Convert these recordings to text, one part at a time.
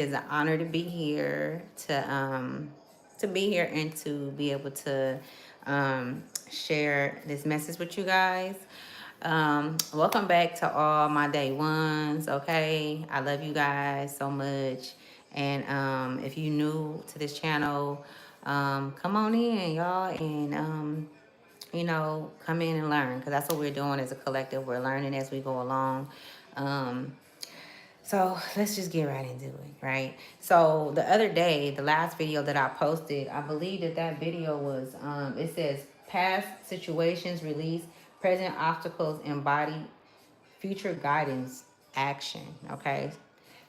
It's an honor to be here, to be here and to be able to share this message with you guys. Welcome back to all my day ones. Okay, I love you guys so much. And if you new to this channel, come on in, y'all, and come in and learn, because that's what we're doing as a collective. We're learning as we go along. Um, so let's just get right into it, right? So the other day, the last video that I posted, I believe that video was, it says past situations release, present obstacles embody, future guidance action, okay?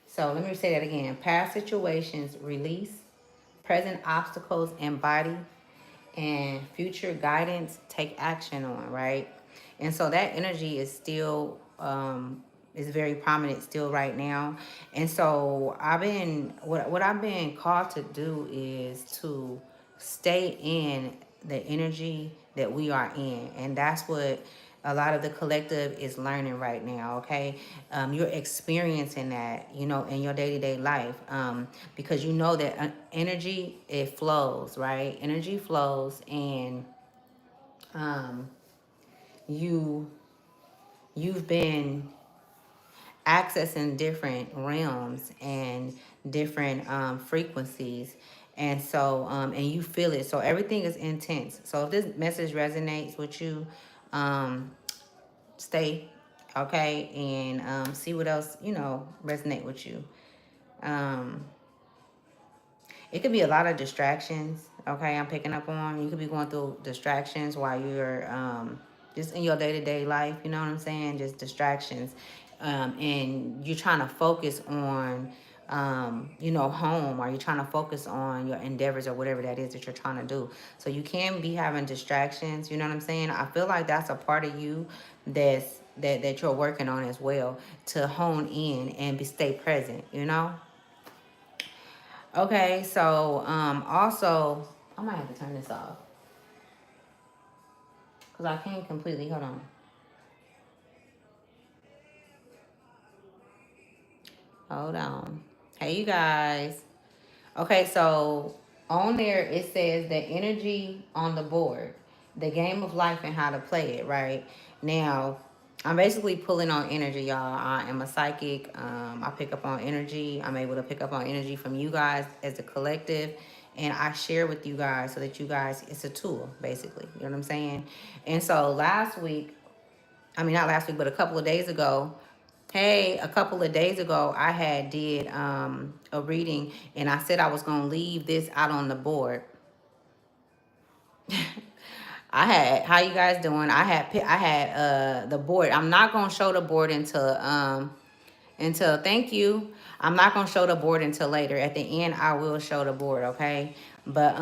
So let me say that again. Past situations release, present obstacles embody, and future guidance take action on, right? And so that energy is still is very prominent still right now. And so I've been what I've been called to do is to stay in the energy that we are in. And that's what a lot of the collective is learning right now. Okay, you're experiencing that, in your day-to-day life, because you know that energy, it flows, right? Energy flows. And um, you you've been accessing different realms and different frequencies. And so and you feel it, so everything is intense. So if this message resonates with you, um, stay, okay, and see what else resonate with you. um, it could be a lot of distractions, okay, I'm picking up on. You could be going through distractions while you're just in your day-to-day life, you know what I'm saying? Just distractions. And you're trying to focus on, home, or you're trying to focus on your endeavors or whatever that is that you're trying to do. So you can be having distractions, you know what I'm saying? I feel like that's a part of you that you're working on as well, to hone in and stay present, you know? Okay, so also, I might have to turn this off because I can't completely. Hold on. Hold on. Hey, you guys. Okay, so on there it says the energy on the board, the game of life and how to play it, right? Now, I'm basically pulling on energy, y'all. I am a psychic. I pick up on energy. I'm able to pick up on energy from you guys as a collective. And I share with you guys so that you guys, it's a tool, basically. You know what I'm saying? And so last week, I mean, not last week, but a couple of days ago, hey, a couple of days ago, I had did a reading, and I said I was gonna leave this out on the board. I had, how you guys doing? I had the board. I'm not gonna show the board until thank you. I'm not gonna show the board until later. At the end, I will show the board, okay? But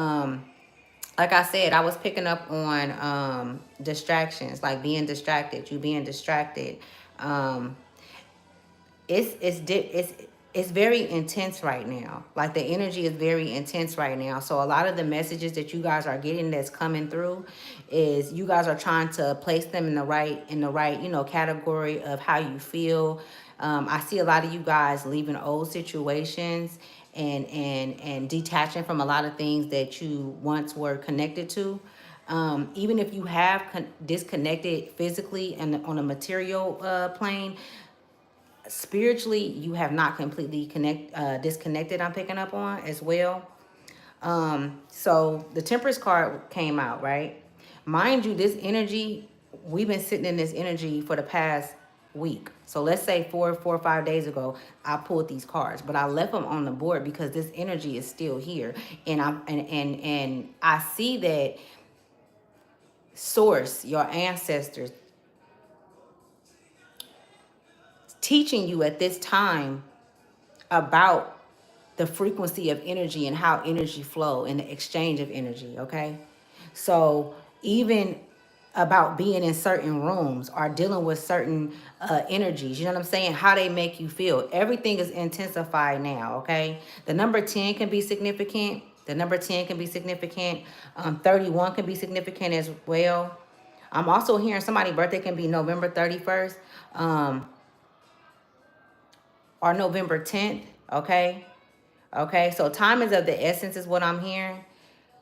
like I said, I was picking up on distractions, like being distracted, you being distracted. Um, it's very intense right now. Like the energy is very intense right now. So a lot of the messages that you guys are getting that's coming through is you guys are trying to place them in the right category of how you feel. I see a lot of you guys leaving old situations and detaching from a lot of things that you once were connected to. Even if you have disconnected physically and on a material plane, spiritually you have not completely disconnected. I'm picking up on as well. So the Temperance card came out, right? Mind you, this energy, we've been sitting in this energy for the past week. So let's say four or 5 days ago, I pulled these cards, but I left them on the board because this energy is still here. And I see that source, your ancestors, teaching you at this time about the frequency of energy and how energy flow and the exchange of energy, okay? So even about being in certain rooms or dealing with certain energies, you know what I'm saying? How they make you feel. Everything is intensified now, okay? The number 10 can be significant. The number 10 can be significant. 31 can be significant as well. I'm also hearing somebody's birthday can be November 31st. Or November 10th, okay? Okay, so time is of the essence is what I'm hearing.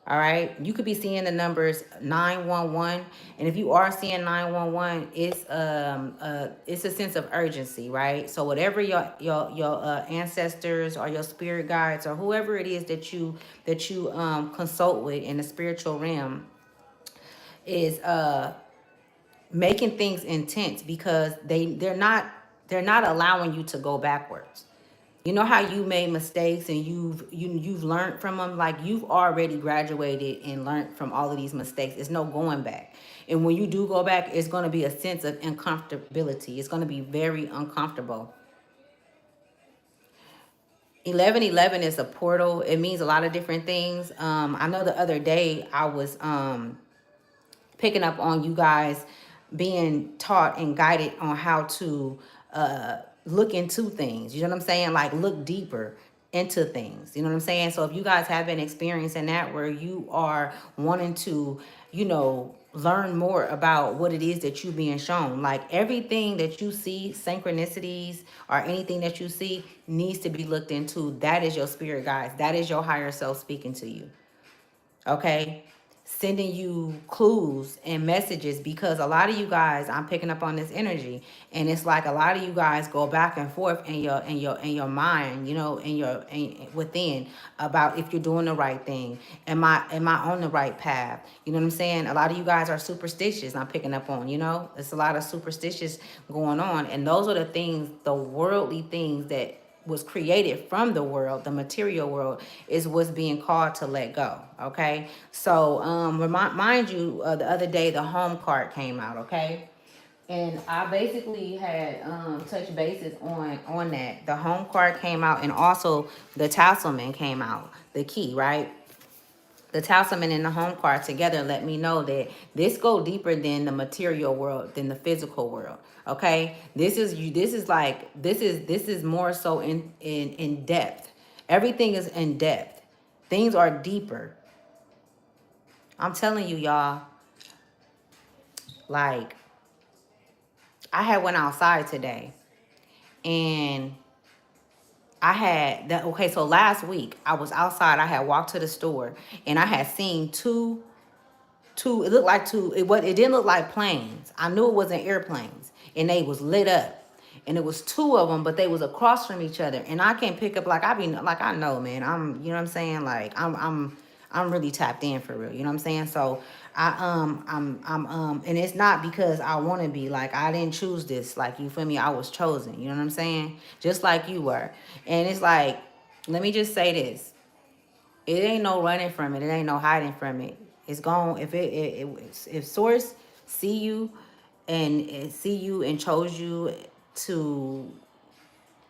All right, you could be seeing the numbers 911, and if you are seeing 911, it's a sense of urgency, right? So whatever your ancestors or your spirit guides or whoever it is that you consult with in the spiritual realm is making things intense because they're not allowing you to go backwards. You know how you made mistakes and you've learned from them. Like you've already graduated and learned from all of these mistakes. There's no going back. And when you do go back, it's going to be a sense of uncomfortability. It's going to be very uncomfortable. 1111 is a portal. It means a lot of different things. I know the other day I was picking up on you guys being taught and guided on how to look into things. You know what I'm saying? Like look deeper into things. You know what I'm saying? So if you guys have been experiencing that where you are wanting to, learn more about what it is that you being shown. Like everything that you see, synchronicities or anything that you see needs to be looked into. That is your spirit guides. That is your higher self speaking to you. Okay, sending you clues and messages because a lot of you guys, I'm picking up on this energy, and it's like a lot of you guys go back and forth in your mind, within about if you're doing the right thing. Am I on the right path? You know what I'm saying? A lot of you guys are superstitious. I'm picking up on, it's a lot of superstitious going on, and those are the things, the worldly things that was created from the world, the material world, is what's being called to let go. Okay, so mind you, the other day the home card came out. Okay, and I basically had touched bases on that. The home card came out, and also the Tasselman came out, the key, right? The talisman and the home card together let me know that this go deeper than the material world, than the physical world. Okay, this is more so in depth. Everything is in depth. Things are deeper. I'm telling you, y'all. Like I had went outside today, and I had that. Okay, so last week I was outside. I had walked to the store, and I had seen two, it looked like two, it didn't look like planes. I knew it wasn't airplanes, and they was lit up, and it was two of them, but they was across from each other, and I can't pick up, like I be like, I know, man, I'm, you know what I'm saying, like I'm really tapped in for real, you know what I'm saying? So I'm and it's not because I want to be, like I didn't choose this, like, you feel me, I was chosen, you know what I'm saying, just like you were. And it's like, let me just say this, it ain't no running from it. It ain't no hiding from it. It's gone. If Source see you and chose you to,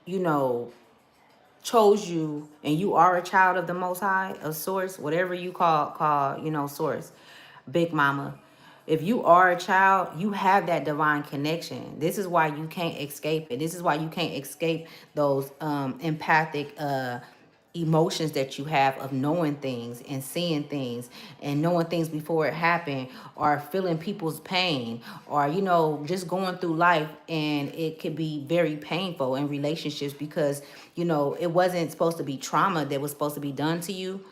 you know, chose you, and you are a child of the Most High, of Source, whatever you call Source, Big Mama. If you are a child, you have that divine connection. This is why you can't escape it. This is why you can't escape those empathic emotions that you have of knowing things and seeing things and knowing things before it happened, or feeling people's pain, or just going through life, and it could be very painful in relationships because it wasn't supposed to be trauma that was supposed to be done to you.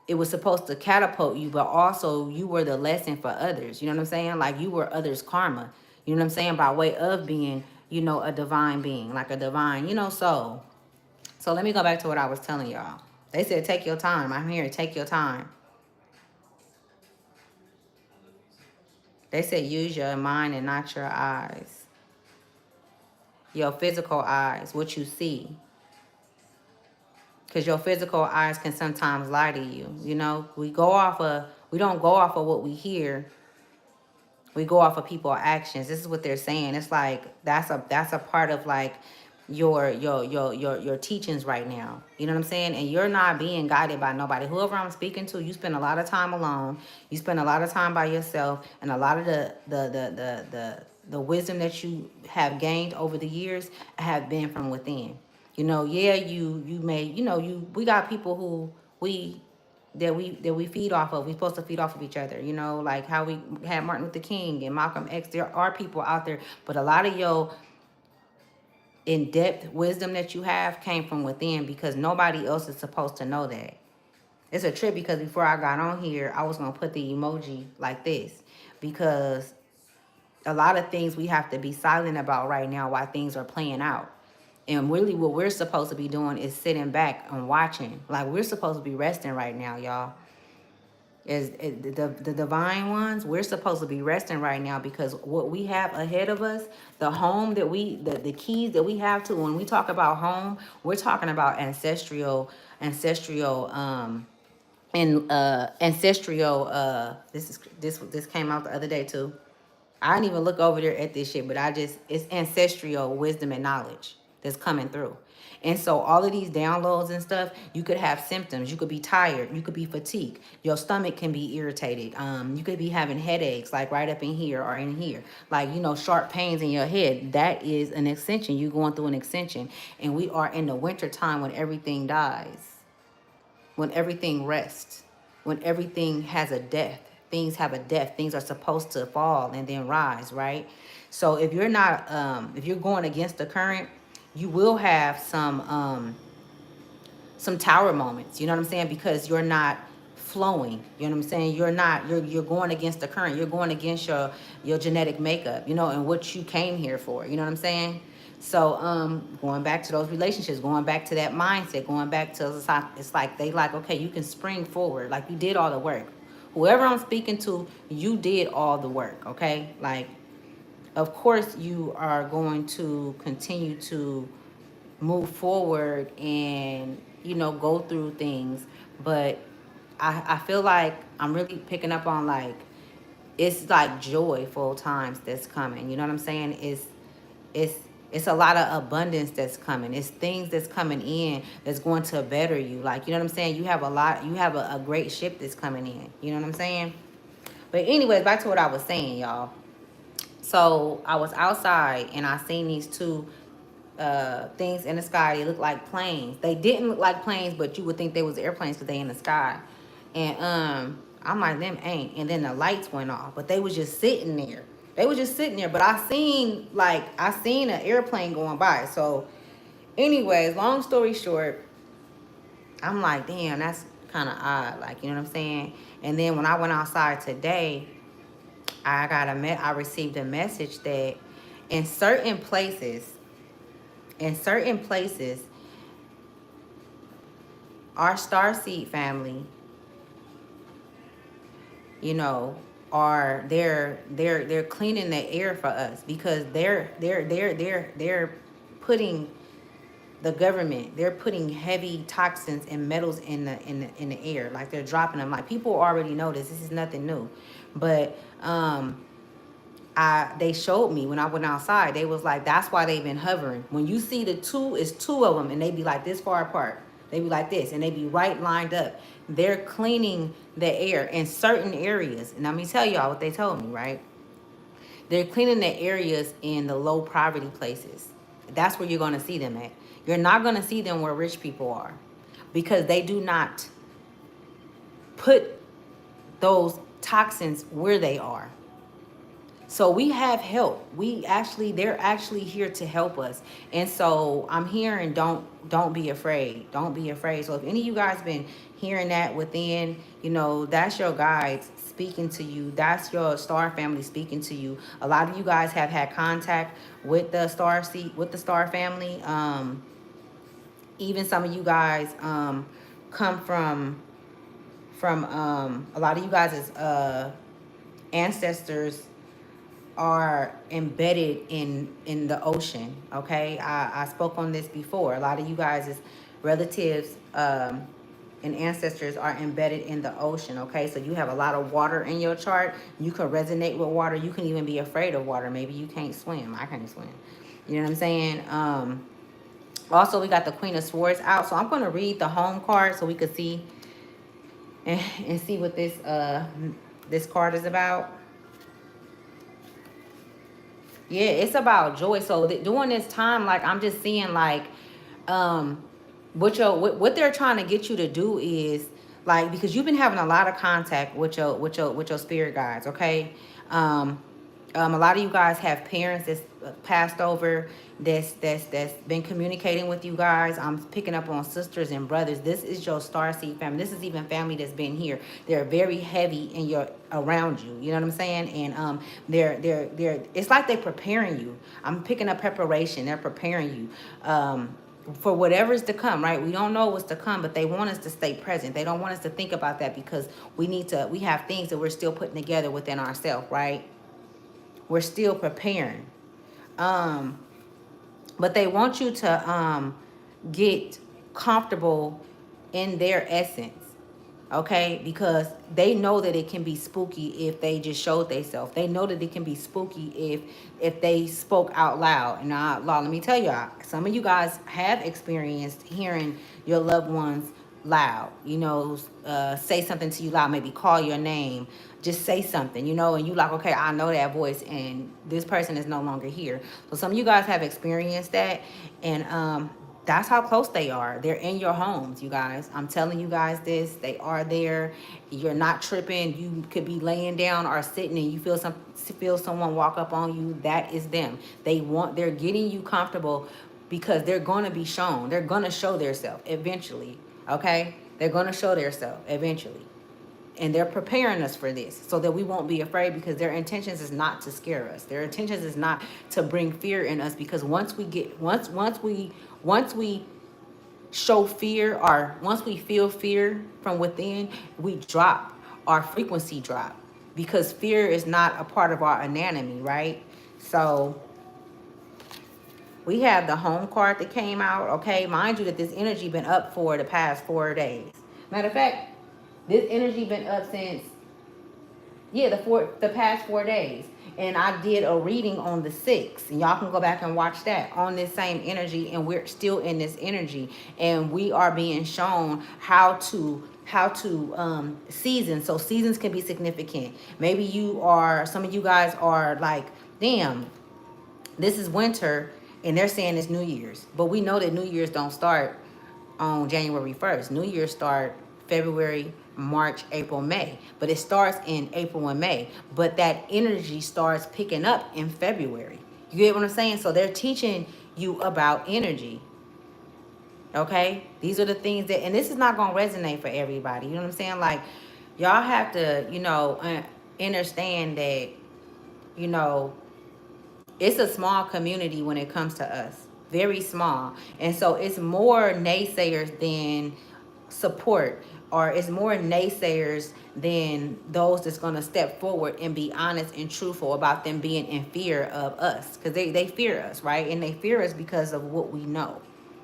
It was supposed to catapult you, but also you were the lesson for others. You know what I'm saying? Like you were others' karma. You know what I'm saying? By way of being, a divine being, like a divine, soul. So let me go back to what I was telling y'all. They said, take your time. I'm here. Take your time. They said, use your mind and not your eyes. Your physical eyes, what you see. Because your physical eyes can sometimes lie to you. We don't go off of what we hear. We go off of people's actions. This is what they're saying. It's like that's a part of like your teachings right now. You know what I'm saying? And you're not being guided by nobody. Whoever I'm speaking to, you spend a lot of time alone. You spend a lot of time by yourself, and a lot of the wisdom that you have gained over the years have been from within. Yeah, you may, we got people who we feed off of. We're supposed to feed off of each other, like how we had Martin Luther King and Malcolm X. There are people out there, but a lot of in-depth wisdom that you have came from within, because nobody else is supposed to know that. It's a trip because before I got on here, I was going to put the emoji like this, because a lot of things we have to be silent about right now while things are playing out. And really what we're supposed to be doing is sitting back and watching. Like, we're supposed to be resting right now, y'all. Is the divine ones, we're supposed to be resting right now, because what we have ahead of us, the home that the keys that we have to, when we talk about home, we're talking about ancestral and ancestral this came out the other day too. I didn't even look over there at this shit, but it's ancestral wisdom and knowledge that's coming through. And so all of these downloads and stuff, you could have symptoms. You could be tired. You could be fatigued. Your stomach can be irritated. You could be having headaches, like right up in here or in here. Like, sharp pains in your head. That is an extension. You're going through an extension. And we are in the winter time when everything dies, when everything rests, when everything has a death. Things have a death. Things are supposed to fall and then rise, right? So if you're not, if you're going against the current, you will have some tower moments. You know what I'm saying? Because you're not flowing. You know what I'm saying? You're going against the current. You're going against your genetic makeup, and what you came here for. You know what I'm saying? So going back to those relationships, going back to that mindset, going back to, it's like they like, okay, you can spring forward. Like, you did all the work. Whoever I'm speaking to, you did all the work, okay? Like, of course you are going to continue to move forward and, go through things. But I feel like I'm really picking up on, like, it's like joyful times that's coming. You know what I'm saying? It's it's a lot of abundance that's coming. It's things that's coming in that's going to better you. Like, you know what I'm saying? You have a great ship that's coming in. You know what I'm saying? But anyways, back to what I was saying, y'all. So I was outside and I seen these two things in the sky. They looked like planes. They didn't look like planes, but you would think they was airplanes because they in the sky. And I'm like, them ain't. And then the lights went off, but they was just sitting there. They was just sitting there. But I seen an airplane going by. So anyways, long story short, I'm like, damn, that's kind of odd. Like, you know what I'm saying? And then when I went outside today, I received a message that in certain places, our starseed family, you know, are they're cleaning the air for us, because they're putting the government, they're putting heavy toxins and metals in the air. Like, they're dropping them. Like, people already know this is nothing new. But they showed me when I went outside. They was like, that's why they've been hovering. When you see it's two of them, and they be like this far apart. They be like this, and they be right lined up. They're cleaning the air in certain areas. And let me tell y'all what they told me, right? They're cleaning the areas in the low poverty places. That's where you're going to see them at. You're not going to see them where rich people are, because they do not put those toxins where they are. So we have help. They're actually here to help us. And so I'm hearing, don't be afraid. Don't be afraid. So if any of you guys been hearing that within, that's your guides speaking to you. That's your star family speaking to you. A lot of you guys have had contact with the star family. Even some of you guys come from a lot of you guys' ancestors are embedded in the ocean. Okay, I spoke on this before. A lot of you guys' relatives and ancestors are embedded in the ocean. Okay, so you have a lot of water in your chart. You can resonate with water. You can even be afraid of water. Maybe you can't swim. I can't swim. You know what I'm saying? Also, we got the Queen of Swords out. So I'm going to read the home card so we could see and see what this card is about. Yeah, it's about joy. So during this time, like, I'm just seeing, like, what they're trying to get you to do is, like, because you've been having a lot of contact with your spirit guides, okay? A lot of you guys have parents passed over, that's been communicating with you guys. I'm picking up on sisters and brothers. This is your starseed family. This is even family that's been here. They're very heavy in your around you. You know what I'm saying? And they're it's like they're preparing you. I'm picking up preparation. They're preparing you. For whatever's to come, right? We don't know what's to come, but they want us to stay present. They don't want us to think about that because we have things that we're still putting together within ourselves, right? We're still preparing. Um, but they want you to get comfortable in their essence, okay? Because they know that it can be spooky if they just showed themselves. They know that it can be spooky if they spoke out loud. And now, let me tell y'all, some of you guys have experienced hearing your loved ones loud, say something to you loud, maybe call your name, just say something, and you like, okay, I know that voice, and this person is no longer here. So some of you guys have experienced that, and that's how close they are. They're in your homes, you guys. I'm telling you guys this. They are there. You're not tripping. You could be laying down or sitting, and you feel someone walk up on you. That is them. They're getting you comfortable because they're going to be shown. They're going to show themselves eventually. Okay? They're going to show themselves eventually. And they're preparing us for this so that we won't be afraid, because their intentions is not to scare us. Their intentions is not to bring fear in us, because once we show fear, or once we feel fear from within, we drop, our frequency drop, because fear is not a part of our anatomy, right? So we have the home card that came out, okay? Mind you that this energy been up for the past 4 days. Matter of fact, this energy been up since, the past 4 days. And I did a reading on the 6th. And y'all can go back and watch that on this same energy. And we're still in this energy. And we are being shown how to season. So seasons can be significant. Maybe some of you guys are like, damn, this is winter. And they're saying it's New Year's. But we know that New Year's don't start on January 1st. New Year's start February, March, April, May. But it starts in April and May. But that energy starts picking up in February. You get what I'm saying? So they're teaching you about energy. Okay? These are the things that, and this is not going to resonate for everybody. You know what I'm saying? Like, y'all have to, understand that, it's a small community when it comes to us. Very small. And so it's more naysayers than support, or it's more naysayers than those that's going to step forward and be honest and truthful about them being in fear of us, because they fear us, right? And they fear us because of what we know.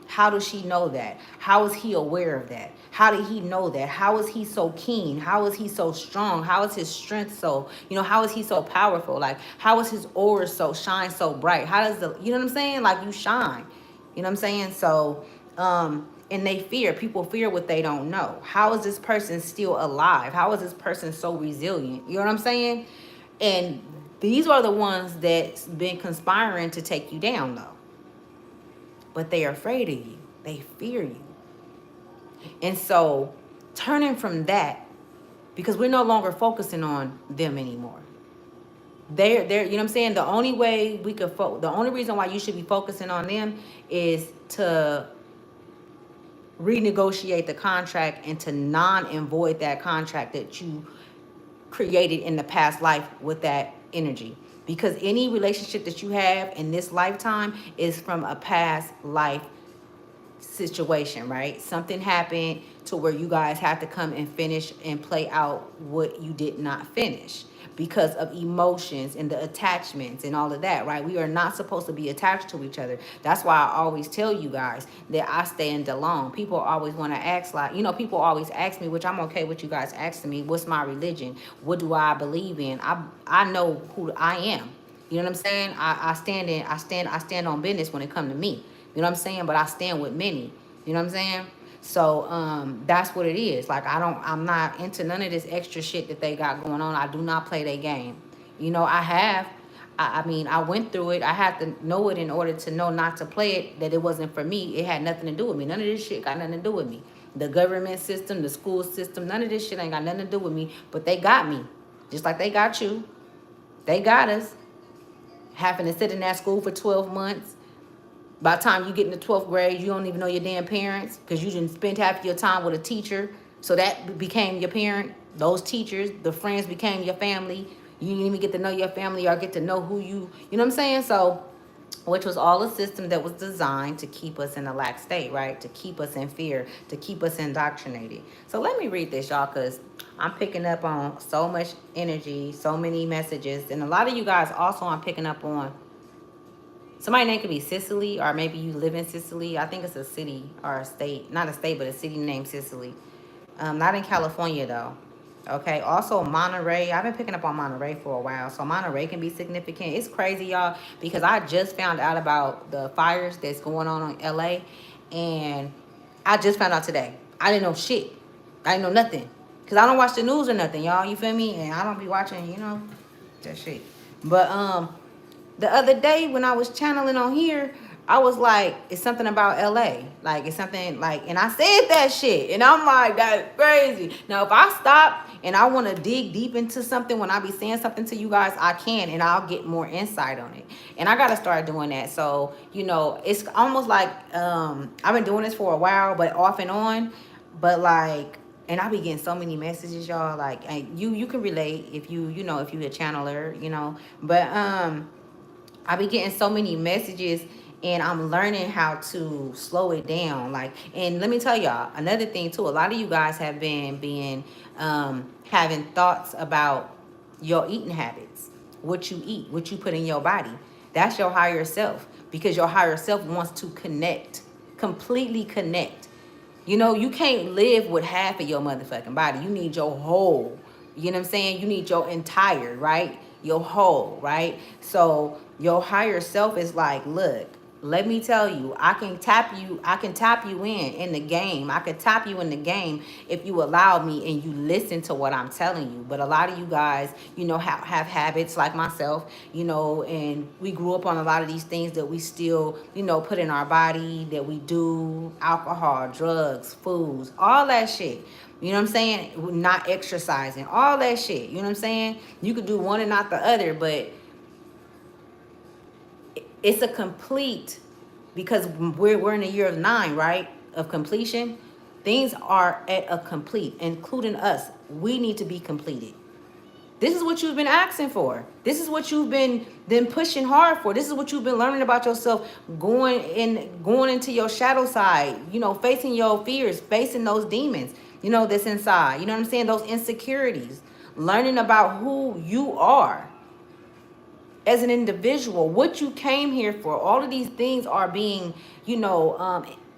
How does she know that? How is he aware of that? How did he know that? How is he so keen? How is he so strong? How is his strength so, how is he so powerful? Like, how is his aura shine so bright? How does you know what I'm saying? Like, you shine. You know what I'm saying? So, and people fear what they don't know. How is this person still alive? How is this person so resilient? You know what I'm saying? And these are the ones that's been conspiring to take you down, though. But they are afraid of you. They fear you. And so turning from that, because we're no longer focusing on them anymore. They're you know what I'm saying? The only way we could the only reason why you should be focusing on them is to renegotiate the contract and to and void that contract that you created in the past life with that energy. Because any relationship that you have in this lifetime is from a past life situation, right? Something happened to where you guys have to come and finish and play out what you did not finish because of emotions and the attachments and all of that, right? We are not supposed to be attached to each other. That's why I always tell you guys that I stand alone. People always want to ask, like, people always ask me, which I'm okay with you guys asking me, what's my religion? What do I believe in? I know who I am. You know what I'm saying? I stand on business when it comes to me. You know what I'm saying? But I stand with many. You know what I'm saying? So that's what it is. Like, I'm not into none of this extra shit that they got going on. I do not play their game. I went through it. I had to know it in order to know not to play it, that it wasn't for me. It had nothing to do with me. None of this shit got nothing to do with me. The government system, the school system, none of this shit ain't got nothing to do with me. But they got me. Just like they got you. They got us. having to sit in that school for 12 months. By the time you get in the 12th grade, you don't even know your damn parents because you didn't spend half your time with a teacher. So that became your parent. Those teachers, the friends became your family. You didn't even get to know your family or get to know who you know what I'm saying? So, which was all a system that was designed to keep us in a lax state, right? To keep us in fear, to keep us indoctrinated. So let me read this, y'all, because I'm picking up on so much energy, so many messages. And a lot of you guys also I'm picking up on. Somebody name could be Sicily, or maybe you live in Sicily. I think it's a city or a state. Not a state, but a city named Sicily. Not in California, though. Okay. Also, Monterey. I've been picking up on Monterey for a while. So, Monterey can be significant. It's crazy, y'all, because I just found out about the fires that's going on in LA. And I just found out today. I didn't know shit. I didn't know nothing. Because I don't watch the news or nothing, y'all. You feel me? And I don't be watching, that shit. But, the other day when I was channeling on here, I was like, it's something about LA. Like, it's something like, and I said that shit. And I'm like, that's crazy. Now, if I stop and I want to dig deep into something, when I be saying something to you guys, I can, and I'll get more insight on it. And I got to start doing that. So, it's almost like I've been doing this for a while, but off and on. But like, and I be getting so many messages, y'all. Like, and you can relate if if you a channeler, But I be getting so many messages, and I'm learning how to slow it down. Like, and let me tell y'all another thing too. A lot of you guys have been being having thoughts about your eating habits, what you eat, what you put in your body. That's your higher self, because your higher self wants to connect, completely connect. You can't live with half of your motherfucking body. You need your whole. You know what I'm saying? You need your entire, right? Your whole, right? So your higher self is like, look, let me tell you, I can tap you in the game. I can tap you in the game if you allow me and you listen to what I'm telling you. But a lot of you guys, have habits like myself, and we grew up on a lot of these things that we still, put in our body, that we do, alcohol, drugs, foods, all that shit. You know what I'm saying? Not exercising, all that shit. You know what I'm saying? You could do one and not the other, but it's a complete, because we're in a year of 9, right? Of completion. Things are at a complete, including us. We need to be completed. This is what you've been asking for. This is what you've been pushing hard for. This is what you've been learning about yourself, going into your shadow side, facing your fears, facing those demons, that's inside. You know what I'm saying? Those insecurities. Learning about who you are as an individual, what you came here for. All of these things are being,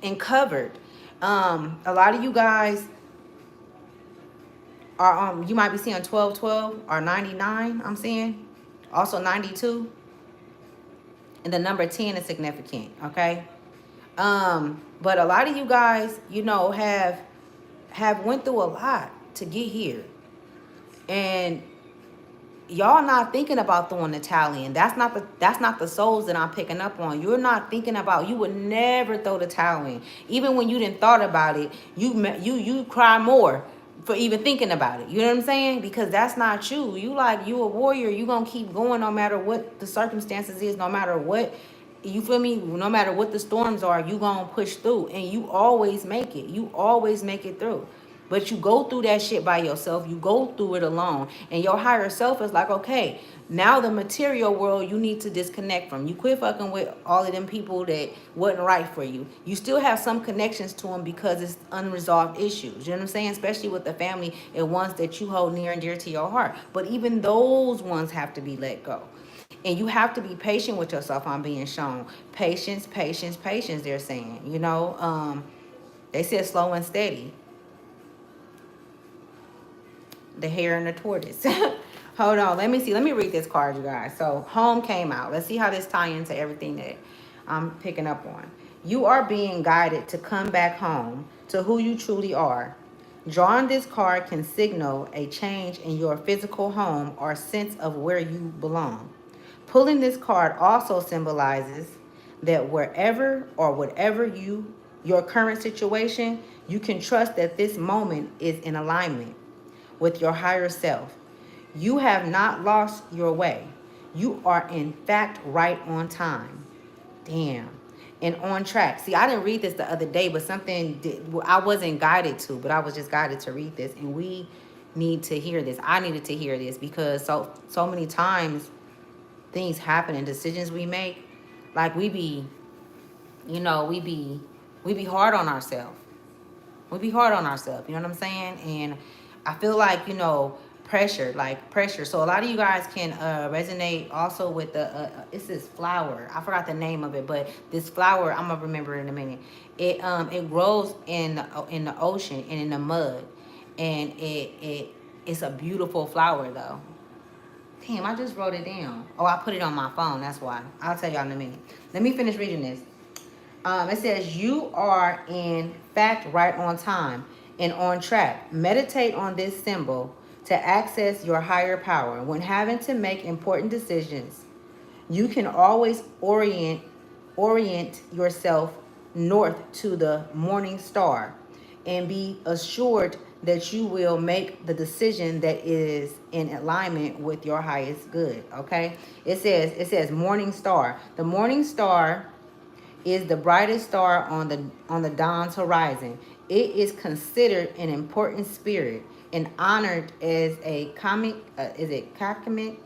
uncovered. A lot of you guys are you might be seeing 1212 or 99, I'm seeing. Also 92. And the number 10 is significant, okay? But a lot of you guys, have went through a lot to get here. And y'all not thinking about throwing the towel in. That's not the souls that I'm picking up on. You're not thinking about, you would never throw the towel in. Even when you didn't thought about it, you cry more for even thinking about it. You know what I'm saying? Because that's not you. You a warrior. You gonna keep going no matter what the circumstances is, no matter what, you feel me? No matter what the storms are, you gonna push through, and you always make it. You always make it through. But you go through that shit by yourself. You go through it alone. And your higher self is like, okay, now the material world you need to disconnect from. You quit fucking with all of them people that wasn't right for you. You still have some connections to them because it's unresolved issues. You know what I'm saying? Especially with the family and ones that you hold near and dear to your heart. But even those ones have to be let go. And you have to be patient with yourself. I'm being shown. Patience, patience, patience, they're saying. They said slow and steady. The hare and the tortoise. Hold on, let me see. Let me read this card, you guys. So home came out. Let's see how this ties into everything that I'm picking up on. You are being guided to come back home to who you truly are. Drawing this card can signal a change in your physical home or sense of where you belong. Pulling this card also symbolizes that wherever or whatever your current situation, you can trust that this moment is in alignment with your higher self. You have not lost your way. You are in fact right on time. Damn. And on track. See, I didn't read this the other day, but something well, I wasn't guided to, but I was just guided to read this. And we need to hear this. I needed to hear this because so many times things happen and decisions we make, like we be, you know, we be hard on ourselves. We be hard on ourselves, you know what I'm saying? And I feel like, you know, pressure, like pressure. So a lot of you guys can resonate also with the it's this flower. I forgot the name of it, but this flower, I'm gonna remember it in a minute. It grows in the ocean and in the mud, and it's a beautiful flower though. Damn, I just wrote it down. Oh, I put it on my phone. That's why. I'll tell y'all in a minute. Let me finish reading this. It says, you are in fact right on time and on track. Meditate on this symbol to access your higher power. When having to make important decisions, you can always orient yourself north to the morning star and be assured that you will make the decision that is in alignment with your highest good. Okay, it says morning star. The morning star is the brightest star on the dawn's horizon. It is considered an important spirit and honored as a comic is it comic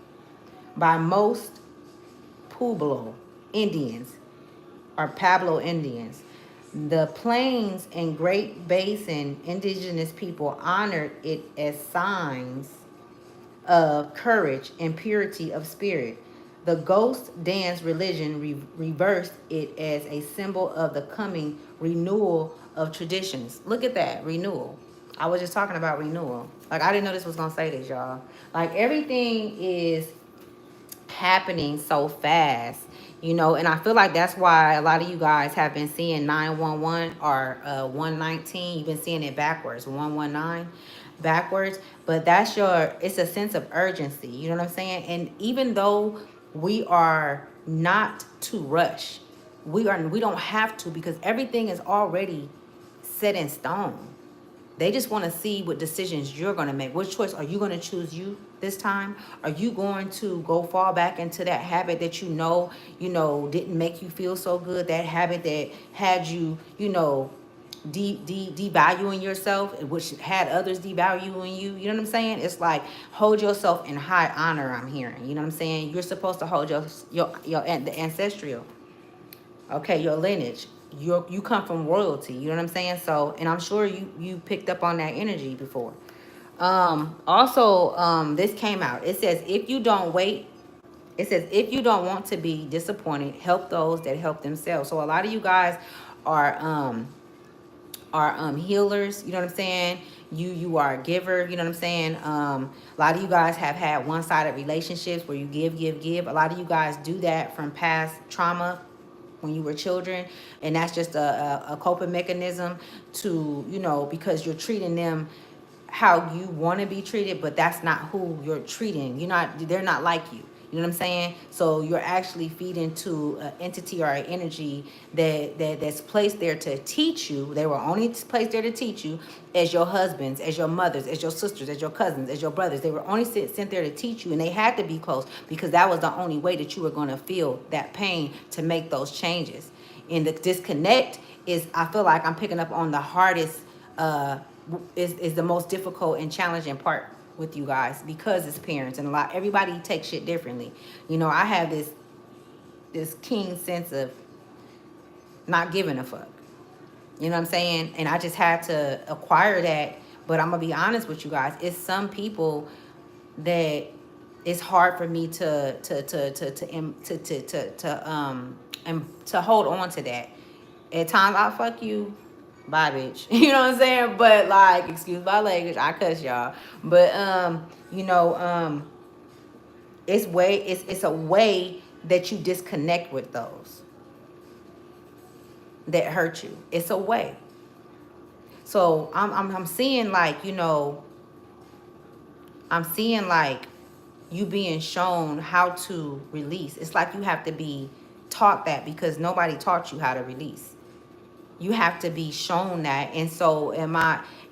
by most Pueblo Indians or Pablo Indians. The Plains and Great Basin indigenous people honored it as signs of courage and purity of spirit. The ghost dance religion reversed it as a symbol of the coming renewal of traditions. Look at that, renewal. I was just talking about renewal. Like, I didn't know this was going to say this, y'all. Like, everything is happening so fast, you know, and I feel like that's why a lot of you guys have been seeing 911 or 119. You've been seeing it backwards, 119 backwards, but that's your, it's a sense of urgency, you know what I'm saying? And even though we are not to rush, we don't have to, because everything is already set in stone. They just want to see what decisions you're going to make. Which choice are you going to choose you this time? Are you going to go fall back into that habit that you know, didn't make you feel so good? That habit that had you, you know, devaluing yourself, which had others devaluing you. You know what I'm saying? It's like, hold yourself in high honor, I'm hearing. You know what I'm saying? You're supposed to hold the ancestral, okay, your lineage. You come from royalty, you know what I'm saying? So, and I'm sure you picked up on that energy before. Also, this came out. It says, if you don't wait, it says, if you don't want to be disappointed, help those that help themselves. So a lot of you guys are healers, you know what I'm saying? You are a giver, you know what I'm saying? A lot of you guys have had one-sided relationships where you give. A lot of you guys do that from past trauma when you were children, and that's just a coping mechanism to, you know, because you're treating them how you want to be treated, but that's not who you're treating. They're not like you. You know what I'm saying? So you're actually feeding to an entity or an energy that's placed there to teach you. They were only placed there to teach you as your husbands, as your mothers, as your sisters, as your cousins, as your brothers. They were only sent there to teach you, and they had to be close because that was the only way that you were going to feel that pain to make those changes. And the disconnect is, I feel like I'm picking up on the hardest, is the most difficult and challenging part with you guys, because it's parents, and everybody takes shit differently. You know, I have this keen sense of not giving a fuck. You know what I'm saying? And I just had to acquire that. But I'm gonna be honest with you guys. It's some people that it's hard for me to hold on to that. At times I'll fuck you, bye bitch. You know what I'm saying? But like, excuse my language, I cuss y'all. But you know, it's a way that you disconnect with those that hurt you. It's a way. So I'm seeing, like, you know, I'm seeing like you being shown how to release. It's like you have to be taught that, because nobody taught you how to release. You have to be shown that. And so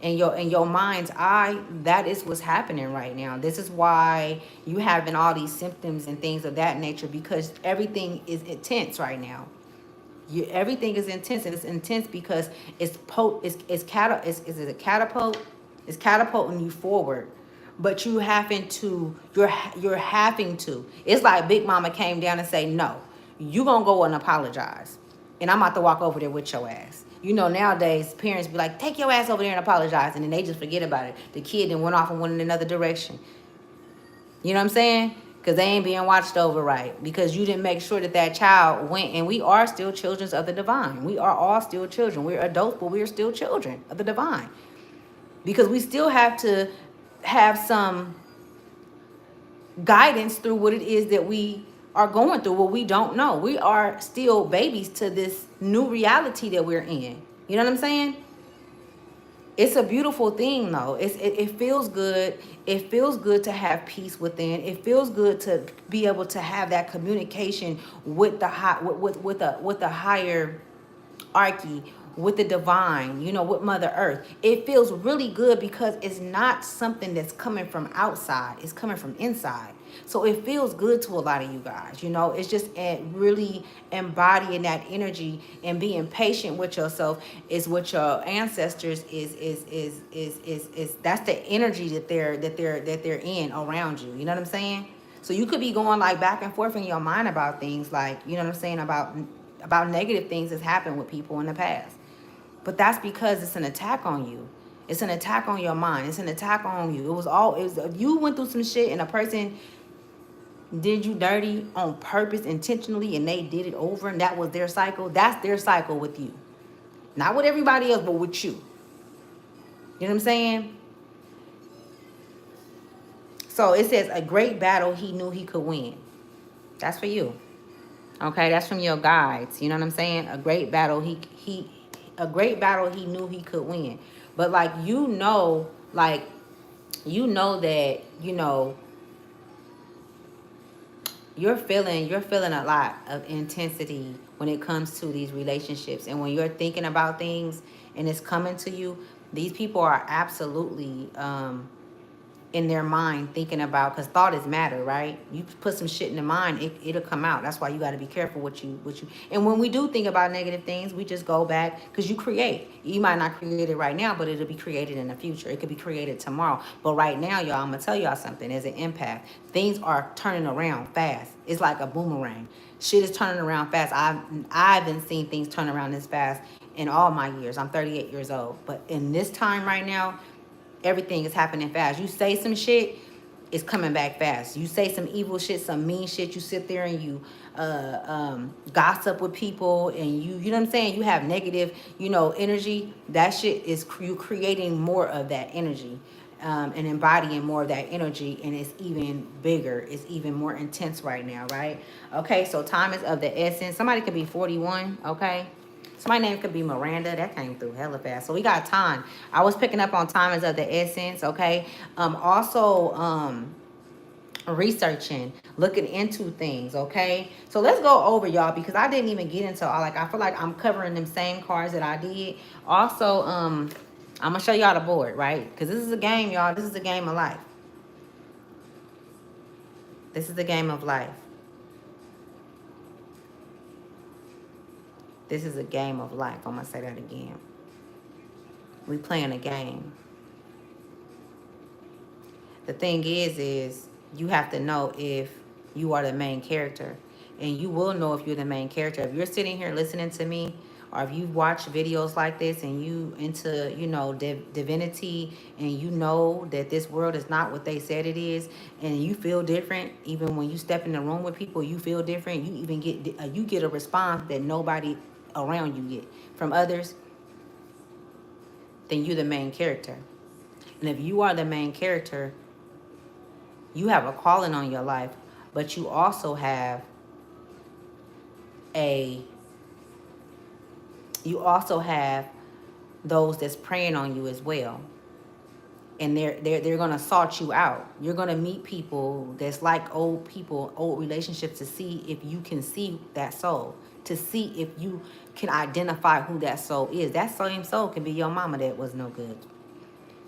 in your mind's eye, that is what's happening right now. This is why you having all these symptoms and things of that nature, because everything is intense right now. Everything is intense, and it's intense because it's a catapult. It's catapulting you forward, but you're having to. It's like Big Mama came down and say, no, you gonna go and apologize, and I'm about to walk over there with your ass. You know, nowadays parents be like, take your ass over there and apologize, and then they just forget about it. The kid then went off and went in another direction. You know what I'm saying? Because they ain't being watched over right. Because you didn't make sure that that child went. And we are still children of the divine. We are all still children. We're adults, but we're still children of the divine. Because we still have to have some guidance through what it is that we are going through, what we don't know. We are still babies to this new reality that we're in. You know what I'm saying? It's a beautiful thing though. It feels good. It feels good to have peace within. It feels good to be able to have that communication with the high, with the higher archy, with the divine, you know, with Mother Earth. It feels really good because it's not something that's coming from outside. It's coming from inside. So it feels good to a lot of you guys, you know. It's just really embodying that energy and being patient with yourself is what your ancestors is that's the energy that they're in around you. You know what I'm saying? So you could be going like back and forth in your mind about things, like, you know what I'm saying, about negative things that's happened with people in the past. But that's because it's an attack on you. It's an attack on your mind. It's an attack on you. You went through some shit and a person did you dirty on purpose, intentionally, and they did it over, and that was their cycle. That's their cycle with you. Not with everybody else, but with you. You know what I'm saying? So it says, a great battle he knew he could win. That's for you. Okay, that's from your guides. You know what I'm saying? A great battle he knew he could win. But like, you know that, you know, you're feeling a lot of intensity when it comes to these relationships. And when you're thinking about things and it's coming to you, these people are absolutely in their mind thinking about, because thought is matter, right? You put some shit in the mind, it'll come out. That's why you got to be careful what you and when we do think about negative things, we just go back, because you might not create it right now, but it'll be created in the future. It could be created tomorrow. But right now, y'all, I'm gonna tell y'all something. As an empath, things are turning around fast. It's like a boomerang. Shit is turning around fast. I've been seeing things turn around this fast in all my years. I'm 38 years old, but in this time right now, everything is happening fast. You say some shit, it's coming back fast. You say some evil shit, some mean shit, you sit there and you gossip with people, and you know what I'm saying, you have negative, you know, energy. That shit is you creating more of that energy, and embodying more of that energy, and it's even bigger, it's even more intense right now, right? Okay, so time is of the essence. Somebody could be 41, okay? So my name could be Miranda. That came through hella fast. So we got time. I was picking up on time is of the essence, okay? Also, researching, looking into things, okay? So let's go over, y'all, because I didn't even get into all, like, I feel like I'm covering them same cards that I did. Also, I'm going to show y'all the board, right? Because this is a game, y'all. This is a game of life. This is the game of life. This is a game of life. I'm going to say that again. We playing a game. The thing is you have to know if you are the main character. And you will know if you're the main character. If you're sitting here listening to me, or if you watch videos like this and you into, you know, divinity, and you know that this world is not what they said it is, and you feel different, even when you step in the room with people, you feel different. You even get a response that nobody around you get from others, then you're the main character. And if you are the main character, you have a calling on your life, but you also have those that's preying on you as well. And they're gonna sort you out. You're gonna meet people that's like old people, old relationships, to see if you can see that soul, to see if you can identify who that soul is. That same soul can be your mama that was no good.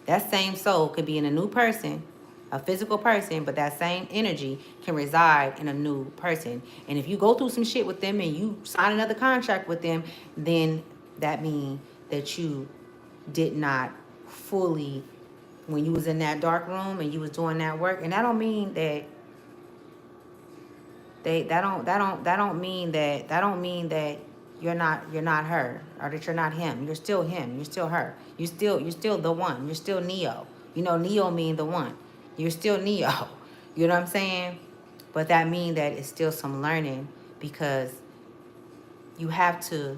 That same soul could be in a new person, a physical person, but that same energy can reside in a new person. And if you go through some shit with them and you sign another contract with them, then that means that you did not fully, when you was in that dark room and you was doing that work. And that don't mean that that don't mean that you're not her, or that you're not him. You're still him. You're still her. You're still the one. You're still Neo. You know, Neo mean the one. You're still Neo. You know what I'm saying? But that mean that it's still some learning, because you have to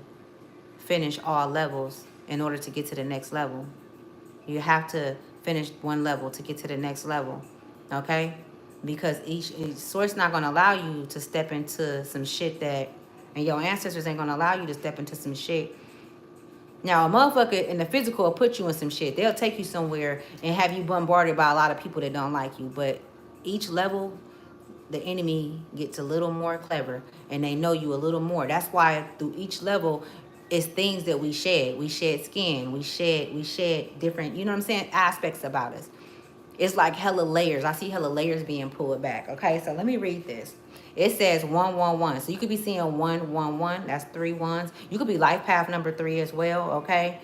finish all levels in order to get to the next level. You have to finish one level to get to the next level. Okay? Because each source not gonna allow you to step into some shit that, and your ancestors ain't gonna allow you to step into some shit. Now a motherfucker in the physical will put you in some shit. They'll take you somewhere and have you bombarded by a lot of people that don't like you. But each level, the enemy gets a little more clever and they know you a little more. That's why through each level, it's things that we shed. We shed skin. We shed different, you know what I'm saying, aspects about us. It's like hella layers. I see hella layers being pulled back. Okay, so let me read this. It says 111. So you could be seeing 111. That's 3 ones. You could be life path number 3 as well. Okay.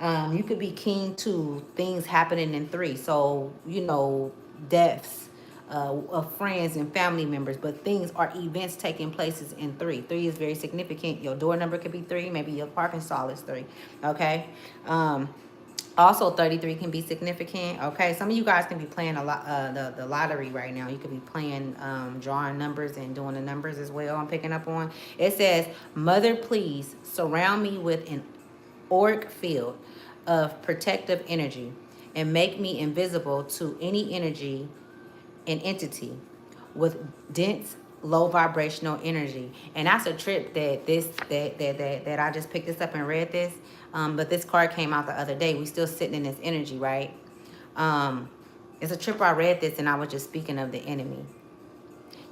You could be keen to things happening in 3. So, you know, deaths of friends and family members, but things are events taking places in 3. 3 is very significant. Your door number could be 3. Maybe your parking stall is 3. Okay. Also, 33 can be significant. Okay, some of you guys can be playing a lot, the lottery right now. You could be playing, drawing numbers and doing the numbers as well. I'm picking up on. It says, "Mother, please surround me with an auric field of protective energy and make me invisible to any energy and entity with dense low vibrational energy." And that's a trip that that I just picked this up and read this. But this card came out the other day. We still sitting in this energy, right? um it's a trip. I read this and I was just speaking of the enemy.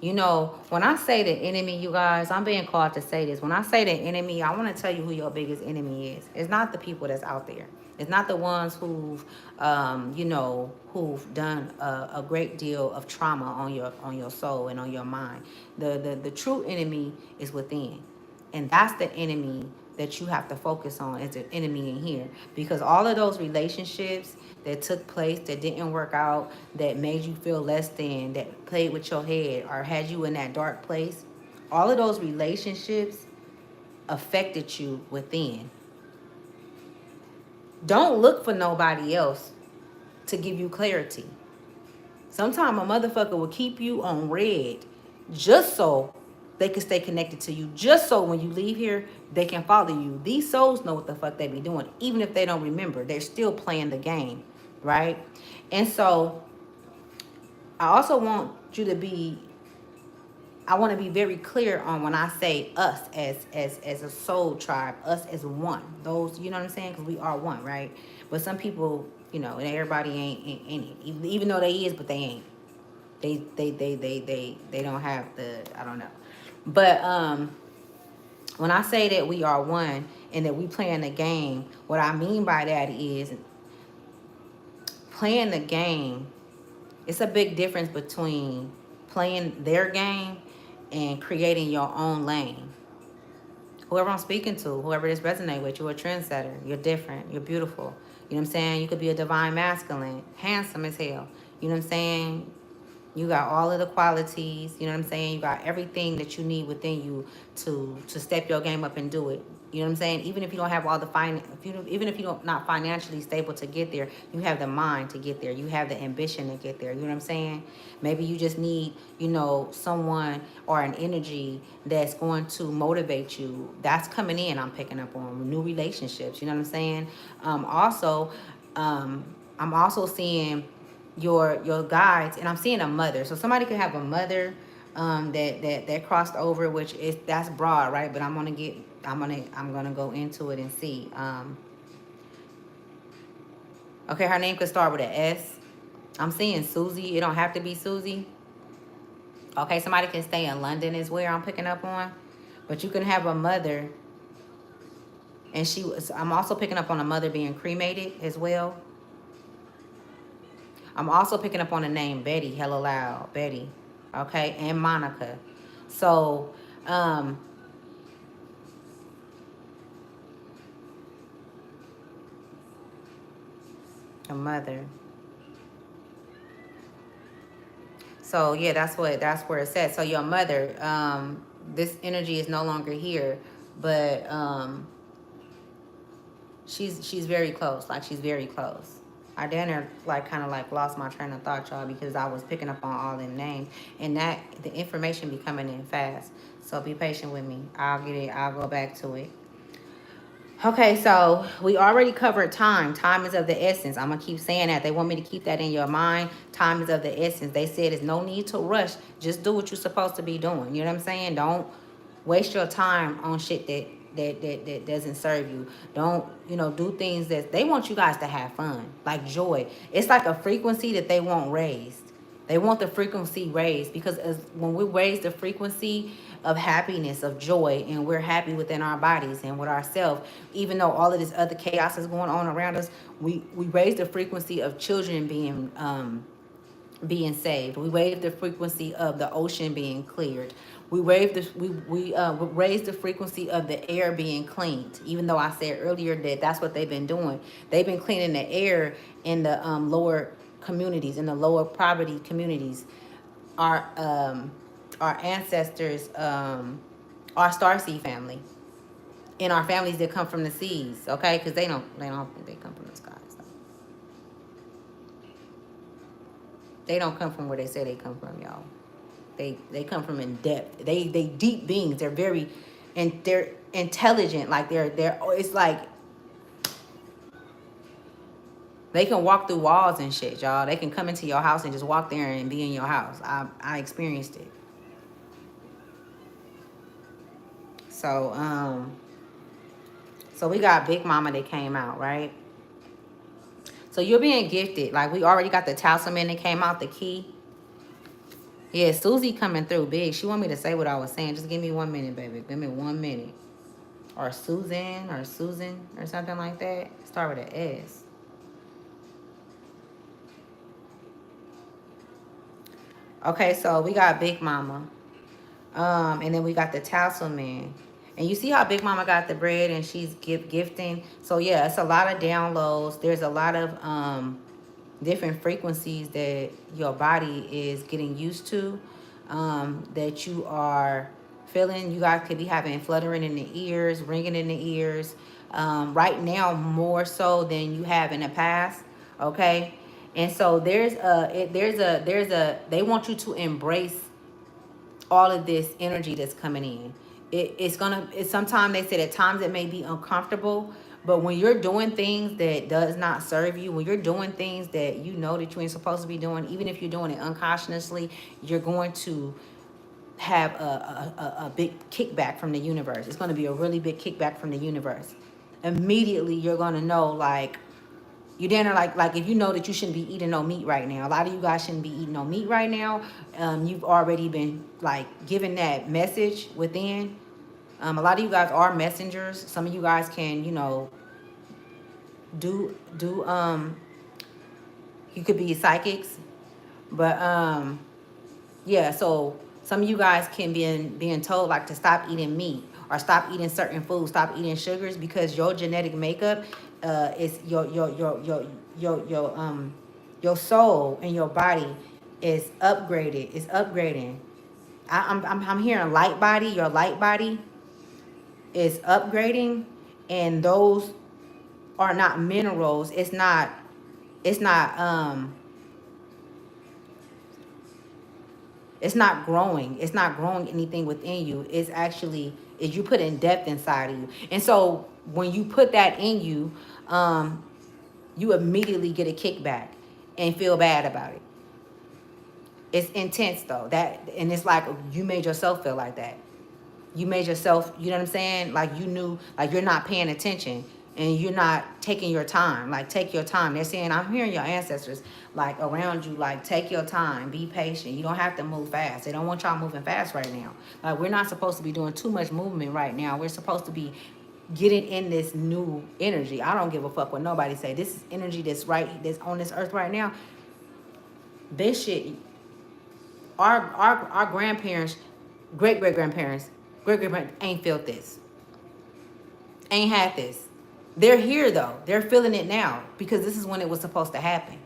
You know, when I say the enemy, you guys, I'm being called to say this. When I say the enemy, I want to tell you who your biggest enemy is. It's not the people that's out there. It's not the ones who've, you know, who've done a great deal of trauma on your soul and on your mind. The true enemy is within, and that's the enemy that you have to focus on as an enemy in here, because all of those relationships that took place that didn't work out, that made you feel less than, that played with your head or had you in that dark place, all of those relationships affected you within. Don't look for nobody else to give you clarity. Sometimes a motherfucker will keep you on red just so they can stay connected to you, just so when you leave here, they can follow you. These souls know what the fuck they be doing. Even if they don't remember, they're still playing the game, right? And so I also want you to be, I want to be very clear on when I say us as a soul tribe, us as one. Those, you know what I'm saying? Because we are one, right? But some people, you know, and everybody ain't in it. Even though they is, but they ain't. They don't have the, I don't know. But when I say that we are one and that we playing the game, what I mean by that is playing the game. It's a big difference between playing their game and creating your own lane. Whoever I'm speaking to, whoever this resonate with, you're a trendsetter. You're different. You're beautiful. You know what I'm saying? You could be a divine masculine, handsome as hell. You know what I'm saying? You got all of the qualities, you know what I'm saying? You got everything that you need within you to step your game up and do it. You know what I'm saying? Even if you don't have all the even if you don't not financially stable to get there, you have the mind to get there. You have the ambition to get there. You know what I'm saying? Maybe you just need, you know, someone or an energy that's going to motivate you. That's coming in. I'm picking up on new relationships. You know what I'm saying? Also, I'm also seeing your guides, and I'm seeing a mother. So somebody could have a mother that crossed over, which is, that's broad, right? But I'm gonna go into it and see. Okay, her name could start with an S. I'm seeing Susie. It don't have to be Susie. Okay, somebody can stay in London is where I'm picking up on. But you can have a mother, and I'm also picking up on a mother being cremated as well. I'm also picking up on the name Betty, hella loud, Betty, okay, and Monica. So, a mother. So yeah, that's where it's at. So your mother, this energy is no longer here, but she's very close. Like she's very close. I then like kind of like lost my train of thought, y'all, because I was picking up on all them names, and that the information be coming in fast. So be patient with me. I'll get it. I'll go back to it. Okay, so we already covered time. Time is of the essence. I'm gonna keep saying that. They want me to keep that in your mind. Time is of the essence. They said there's no need to rush. Just do what you're supposed to be doing. You know what I'm saying? Don't waste your time on shit that doesn't serve you. Don't, do things that they want you guys to have fun. Like joy. It's like a frequency that they want raised. They want the frequency raised because when we raise the frequency of happiness, of joy, and we're happy within our bodies and with ourselves, even though all of this other chaos is going on around us, we raise the frequency of children being saved. We raise the frequency of the ocean being cleared. We raise the frequency of the air being cleaned. Even though I said earlier that that's what they've been doing, they've been cleaning the air in the lower communities, in the lower poverty communities. Our our ancestors, our starseed family, and our families that come from the seas. Okay, because they don't think they come from the skies. So. They don't come from where they say they come from, y'all. They come from in depth. They deep beings. They're very, and they're intelligent. Like they're. It's like they can walk through walls and shit, y'all. They can come into your house and just walk there and be in your house. I experienced it. So so we got Big Mama that came out, right? So you're being gifted. Like we already got the talisman that came out, the key. Yeah, Susie coming through big. She want me to say what I was saying. Just give me 1 minute, baby. Give me 1 minute. Or Susan, or something like that. Start with an S. Okay, so we got Big Mama. And then we got the talisman. And you see how Big Mama got the bread and she's gifting. So yeah, it's a lot of downloads. There's a lot of different frequencies that your body is getting used to, that you are feeling. You guys could be having fluttering in the ears, ringing in the ears, right now more so than you have in the past. Okay, and so they want you to embrace all of this energy that's coming in. It's sometimes they said at times it may be uncomfortable, but when you're doing things that does not serve you, when you're doing things that you know that you ain't supposed to be doing, even if you're doing it unconsciously, you're going to have a big kickback from the universe. It's going to be a really big kickback from the universe. Immediately you're going to know, like, you then are like if you know that you shouldn't be eating no meat right now. A lot of you guys shouldn't be eating no meat right now. You've already been like given that message within. A lot of you guys are messengers. Some of you guys can, do you could be psychics, but yeah. So some of you guys can be being told like to stop eating meat or stop eating certain foods, stop eating sugars because your genetic makeup is your soul and your body is upgraded. It's upgrading. I'm hearing light body. Your light body is upgrading, and those are not minerals. It's not it's not growing. It's not growing anything within you. It's actually is you put in depth inside of you. And so when you put that in you, you immediately get a kickback and feel bad about it. It's intense though. And it's like you made yourself feel like that. You made yourself, you know what I'm saying? Like you knew, like you're not paying attention and you're not taking your time. Like take your time. They're saying, I'm hearing your ancestors like around you, like take your time, be patient. You don't have to move fast. They don't want y'all moving fast right now. Like we're not supposed to be doing too much movement right now. We're supposed to be getting in this new energy. I don't give a fuck what nobody say. This is energy that's on this earth right now. This shit, our grandparents, great-great-grandparents, great-great ain't felt this, ain't had this. They're here though. They're feeling it now because this is when it was supposed to happen.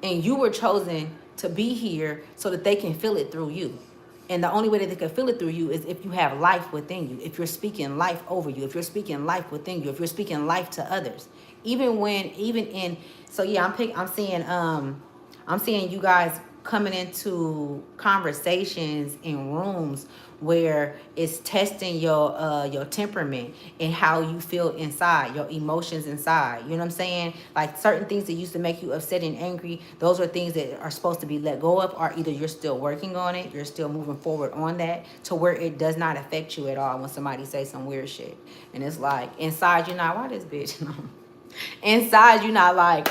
And you were chosen to be here so that they can feel it through you. And the only way that they can feel it through you is if you have life within you, if you're speaking life over you, if you're speaking life within you, if you're speaking life to others. Even in, so yeah, I'm seeing you guys coming into conversations in rooms where it's testing your temperament and how you feel inside, your emotions inside. You know what I'm saying? Like certain things that used to make you upset and angry, those are things that are supposed to be let go of, or either you're still working on it, you're still moving forward on that to where it does not affect you at all when somebody says some weird shit. And it's like inside you're not, why this bitch? Inside you're not like,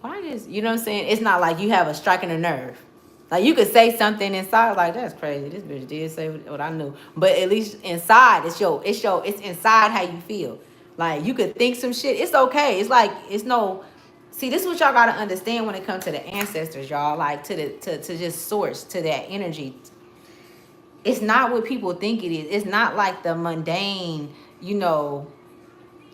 why this, you know what I'm saying? It's not like you have a striking a nerve. Like you could say something inside, like that's crazy. This bitch did say what I knew, but at least inside, it's inside how you feel. Like you could think some shit. It's okay. It's like it's no. See, this is what y'all gotta understand when it comes to the ancestors, y'all. Like to just source to that energy. It's not what people think it is. It's not like the mundane, you know,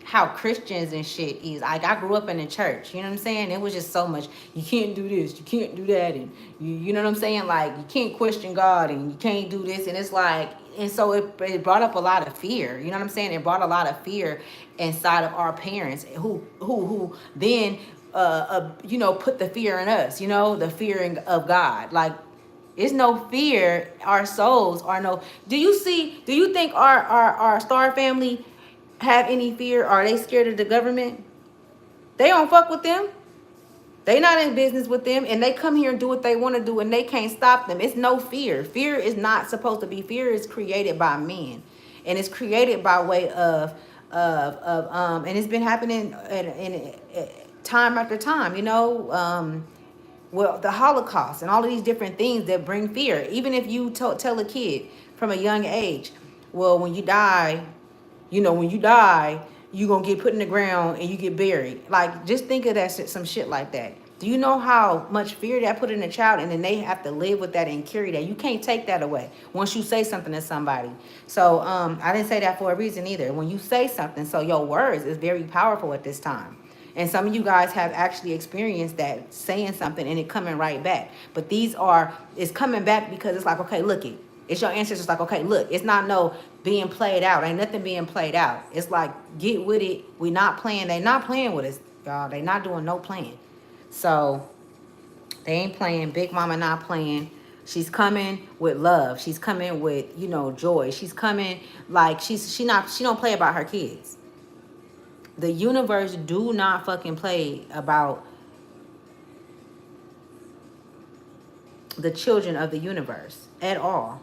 how Christians and shit is. Like I grew up in the church, you know what I'm saying? It was just so much, you can't do this, you can't do that, and you know what I'm saying? Like you can't question God and you can't do this, and it's like, and so it brought up a lot of fear, you know what I'm saying? It brought a lot of fear inside of our parents who then you know, put the fear in us, you know, the fearing of God. Like it's no fear. Our souls are no. Do you think our star family have any fear? Are they scared of the government? They don't fuck with them. They not in business with them, and they come here and do what they want to do, and they can't stop them. It's no fear. Fear is not supposed to be. Fear is created by men, and it's created by way and it's been happening in time after time. You know, well, the Holocaust and all of these different things that bring fear. Even if you tell a kid from a young age, well, when you die, you know, when you die, you gonna get put in the ground and you get buried. Like, just think of that shit, some shit like that. Do you know how much fear that put in a child, and then they have to live with that and carry that? You can't take that away once you say something to somebody. So I didn't say that for a reason either. When you say something, so your words is very powerful at this time. And some of you guys have actually experienced that, saying something and it coming right back. But it's coming back because it's like, okay, look it. It's your ancestors like, okay, look, it's not no being played out. Ain't nothing being played out. It's like, get with it. We not playing. They not playing with us, y'all. They not doing no playing. So they ain't playing. Big Mama not playing. She's coming with love. She's coming with, you know, joy. She's coming like she don't play about her kids. The universe do not fucking play about the children of the universe at all.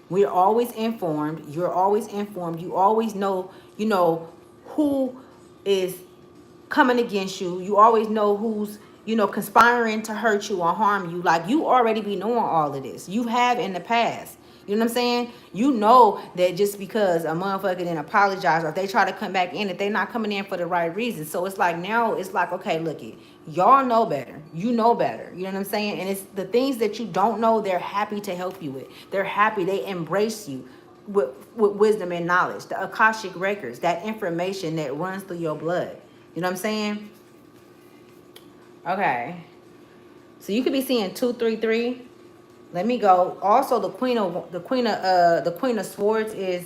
We're always informed. You're always informed. You always know, you know, who is coming against you. You always know who's, you know, conspiring to hurt you or harm you. Like, you already be knowing all of this. You have in the past. You know what I'm saying? You know that just because a motherfucker didn't apologize, or if they try to come back in, that they're not coming in for the right reason. So it's like, now it's like, okay, look it. Y'all know better. You know better. You know what I'm saying? And it's the things that you don't know, they're happy to help you with. They're happy. They embrace you with wisdom and knowledge. The Akashic records, that information that runs through your blood. You know what I'm saying? Okay. So you could be seeing 233. Let me go. Also, the Queen of Swords is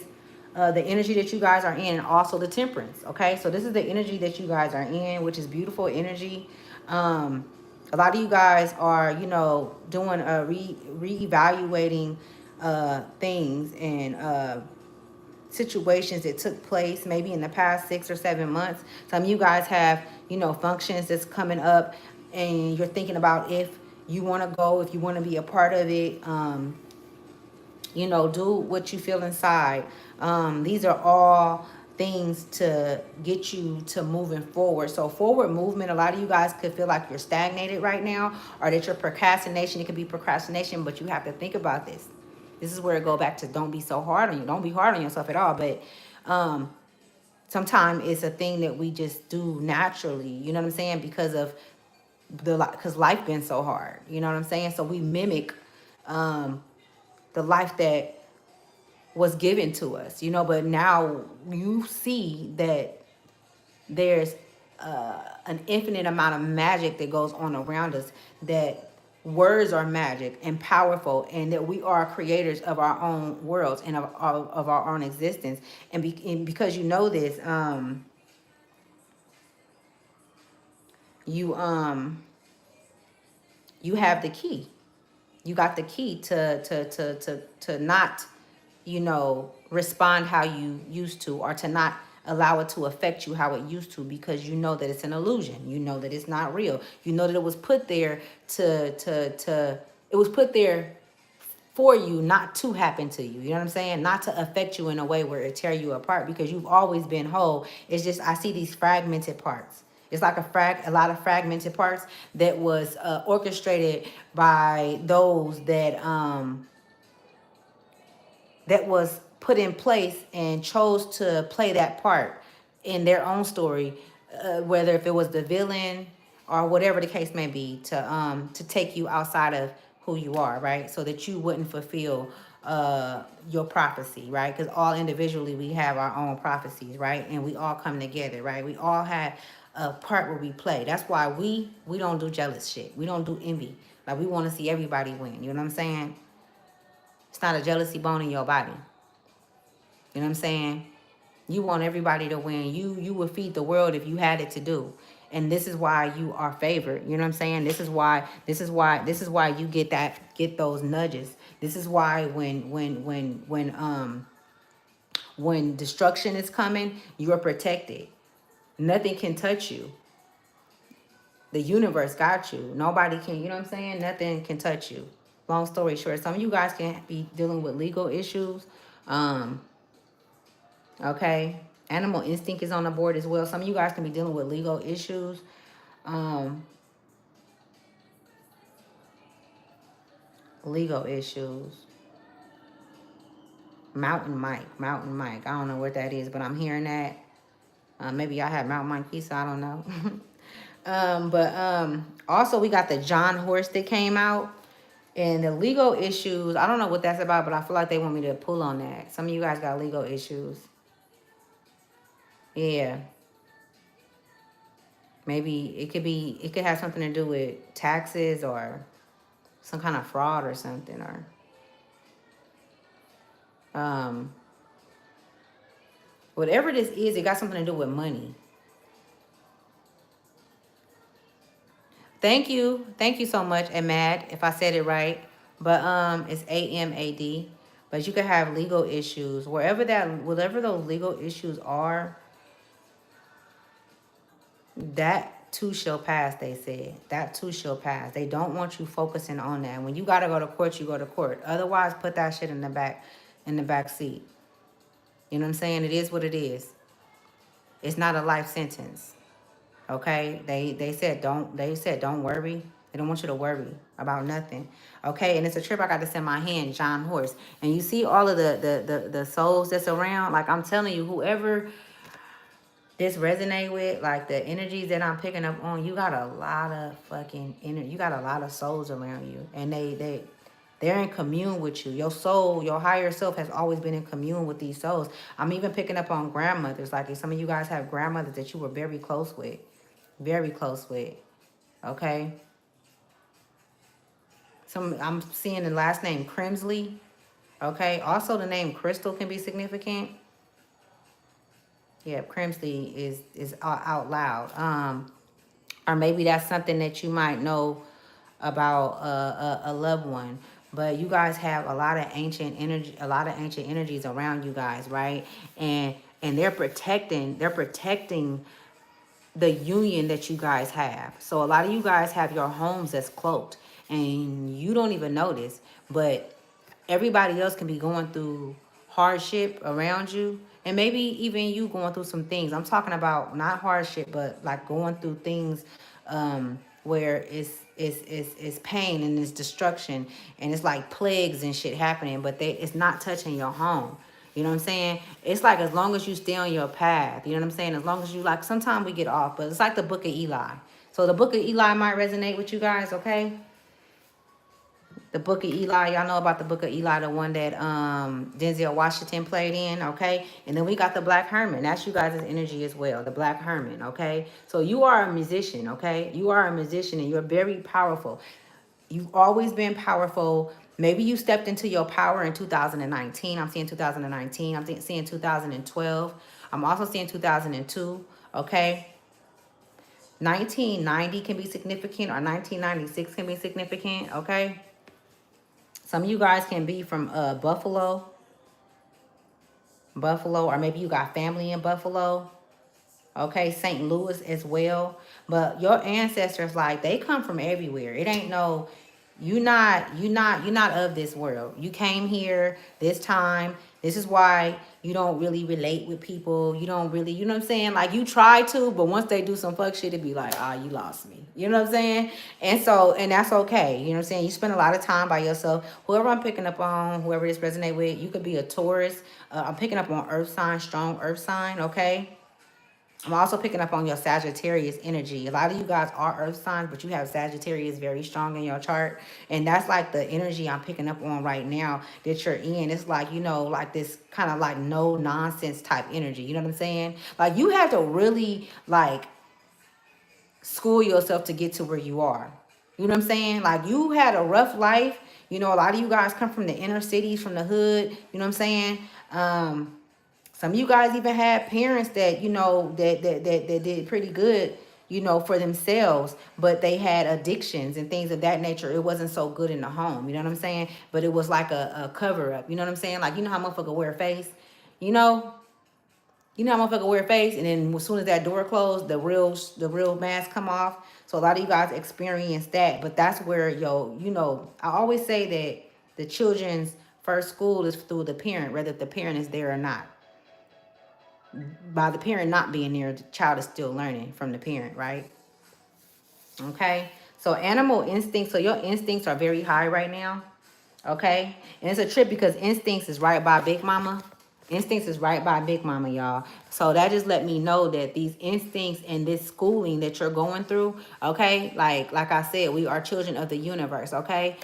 the energy that you guys are in, and also the Temperance. Okay, so this is the energy that you guys are in, which is beautiful energy. A lot of you guys are, you know, doing reevaluating things and situations that took place maybe in the past 6 or 7 months. Some of you guys have, you know, functions that's coming up, and you're thinking about if you want to go, if you want to be a part of it. You know, do what you feel inside. These are all things to get you to moving forward. So forward movement, a lot of you guys could feel like you're stagnated right now, or that your procrastination, it could be procrastination, but you have to think about this. This is where it go back to, don't be so hard on you. Don't be hard on yourself at all. But sometimes it's a thing that we just do naturally. You know what I'm saying? Because of because life been so hard. You know what I'm saying? So we mimic the life that was given to us, but now you see that there's an infinite amount of magic that goes on around us, that words are magic and powerful, and that we are creators of our own worlds and of our own existence. And because you know this, you you have the key. You got the key to not, respond how you used to, or to not allow it to affect you how it used to, because you know that it's an illusion. You know that it's not real. You know that it was put there to it was put there for you, not to happen to you. You know what I'm saying? Not to affect you in a way where it tear you apart, because you've always been whole. It's just I see these fragmented parts. It's like a lot of fragmented parts that was orchestrated by those that was put in place and chose to play that part in their own story, whether if it was the villain or whatever the case may be, to take you outside of who you are, right? So that you wouldn't fulfill your prophecy, right? Because all individually we have our own prophecies, right? And we all come together, right? We all had a part where we play. That's why we don't do jealous shit. We don't do envy. Like, we want to see everybody win. You know what I'm saying? It's not a jealousy bone in your body. You know what I'm saying? You want everybody to win. You would feed the world if you had it to do. And this is why you are favored. You know what I'm saying? This is why you get those nudges. This is why when destruction is coming, you are protected. Nothing can touch you. The universe got you. Nobody can, you know what I'm saying? Nothing can touch you. Long story short, some of you guys can be dealing with legal issues. Okay. Animal instinct is on the board as well. Some of you guys can be dealing with legal issues. Legal issues. Mountain Mike. I don't know what that is, but I'm hearing that. Maybe y'all have Mountain Mike Pizza. I don't know. But also we got the John horse that came out. And the legal issues, I don't know what that's about, but I feel like they want me to pull on that. Some of you guys got legal issues. Yeah. Maybe it could have something to do with taxes or some kind of fraud or something, or whatever this is, it got something to do with money. Thank you so much, Ahmad, if I said it right. But it's AMAD. But you could have legal issues whatever those legal issues are. That too shall pass, they said. That too shall pass. They don't want you focusing on that. When you gotta go to court, you go to court. Otherwise, put that shit in the back seat. You know what I'm saying? It is what it is. It's not a life sentence. Okay? They said don't worry. They don't want you to worry about nothing. Okay? And it's a trip I got to send my hand, John Horse. And you see all of the souls that's around. Like, I'm telling you, whoever this resonate with, like the energies that I'm picking up on, you got a lot of fucking energy. You got a lot of souls around you, and they're in commune with you. Your soul, your higher self has always been in commune with these souls. I'm even picking up on grandmothers. Like, if some of you guys have grandmothers that you were very close with. Okay? I'm seeing the last name Crimsley. Okay? Also, the name Crystal can be significant. Yeah, Crimsley is out loud. Or maybe that's something that you might know about a loved one. But you guys have a lot of ancient energies around you guys, right? And they're protecting the union that you guys have. So a lot of you guys have your homes that's cloaked, and you don't even notice, but everybody else can be going through hardship around you, and maybe even you going through some things. I'm talking about not hardship, but like going through things where it's pain and it's destruction, and it's like plagues and shit happening, but it's not touching your home. You know what I'm saying? It's like, as long as you stay on your path, you know what I'm saying? As long as you, like, sometimes we get off, but it's like the book of Eli. So the book of Eli might resonate with you guys, okay? The Book of Eli, y'all know about the Book of Eli, the one that Denzel Washington played in, okay? And then we got the Black Hermit. That's you guys' energy as well, the Black Hermit, okay? So you are a musician, okay? You are a musician and you're very powerful. You've always been powerful. Maybe you stepped into your power in 2019. I'm seeing 2019. I'm seeing 2012. I'm also seeing 2002, okay? 1990 can be significant, or 1996 can be significant, okay? Some of you guys can be from Buffalo, or maybe you got family in Buffalo. Okay, St. Louis as well. But your ancestors, like, they come from everywhere. It ain't no, you're not of this world. You came here this time. This is why you don't really relate with people. You don't really, you know what I'm saying? Like, you try to, but once they do some fuck shit, it be like, ah, you lost me. You know what I'm saying? And so, and that's okay. You know what I'm saying? You spend a lot of time by yourself. Whoever I'm picking up on, whoever this resonate with, you could be a Taurus. I'm picking up on earth sign, strong earth sign, okay? I'm also picking up on your Sagittarius energy. A lot of you guys are earth signs, but you have Sagittarius very strong in your chart. And that's like the energy I'm picking up on right now that you're in. It's like, you know, like this kind of like no nonsense type energy. You know what I'm saying? Like, you have to really like school yourself to get to where you are. You know what I'm saying? Like, you had a rough life. You know, a lot of you guys come from the inner cities, from the hood. You know what I'm saying? Some of you guys even had parents that, you know, that did pretty good, you know, for themselves, but they had addictions and things of that nature. It wasn't so good in the home. You know what I'm saying? But it was like a cover up. You know what I'm saying? Like, you know how motherfucker wear a face? You know? You know how motherfucker wear a face, and then as soon as that door closed, the real mask come off. So a lot of you guys experience that, but that's where you know, I always say that the children's first school is through the parent, whether the parent is there or not. By the parent not being there, the child is still learning from the parent, right? Okay. So animal instincts. So your instincts are very high right now. Okay. And it's a trip because instincts is right by Big Mama. Instincts is right by Big Mama, y'all. So that just let me know that these instincts and this schooling that you're going through, okay, like I said, we are children of the universe, okay?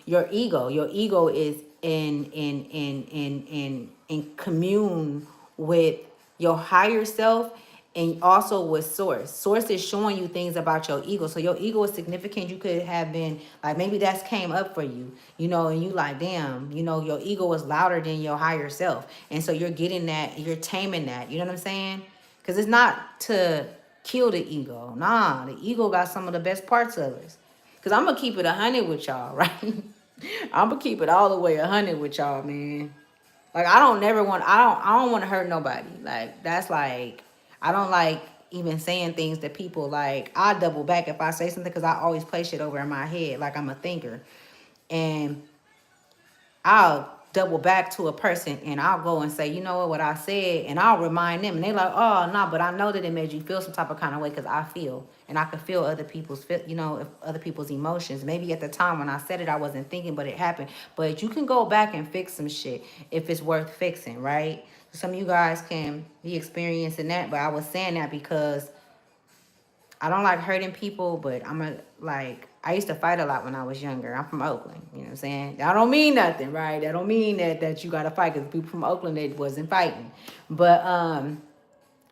Your ego is in commune with your higher self, and also with source is showing you things about your ego. So your ego is significant. You could have been like, maybe that's came up for you, you know, and you like, damn, you know, your ego is louder than your higher self, and so you're getting that, you're taming that, you know what I'm saying? Because it's not to kill the ego. Nah, the ego got some of the best parts of us. Because I'm gonna keep it 100 with y'all, right? I'm gonna keep it all the way 100 with y'all, man. Like, I don't want to hurt nobody. Like, that's like, I don't like even saying things that people like. I double back if I say something, because I always play shit over in my head like I'm a thinker. And I'll double back to a person and I'll go and say, you know what I said, and I'll remind them, and they're like, oh no, but I know that it made you feel some type of kind of way, because I feel, and I can feel other people's, you know, if other people's emotions. Maybe at the time when I said it, I wasn't thinking, but it happened. But you can go back and fix some shit if it's worth fixing, right? Some of you guys can be experiencing that, but I was saying that because I don't like hurting people, but I used to fight a lot when I was younger. I'm from Oakland, you know what I'm saying? That don't mean nothing, right? That don't mean that you got to fight, because people from Oakland, they wasn't fighting. But,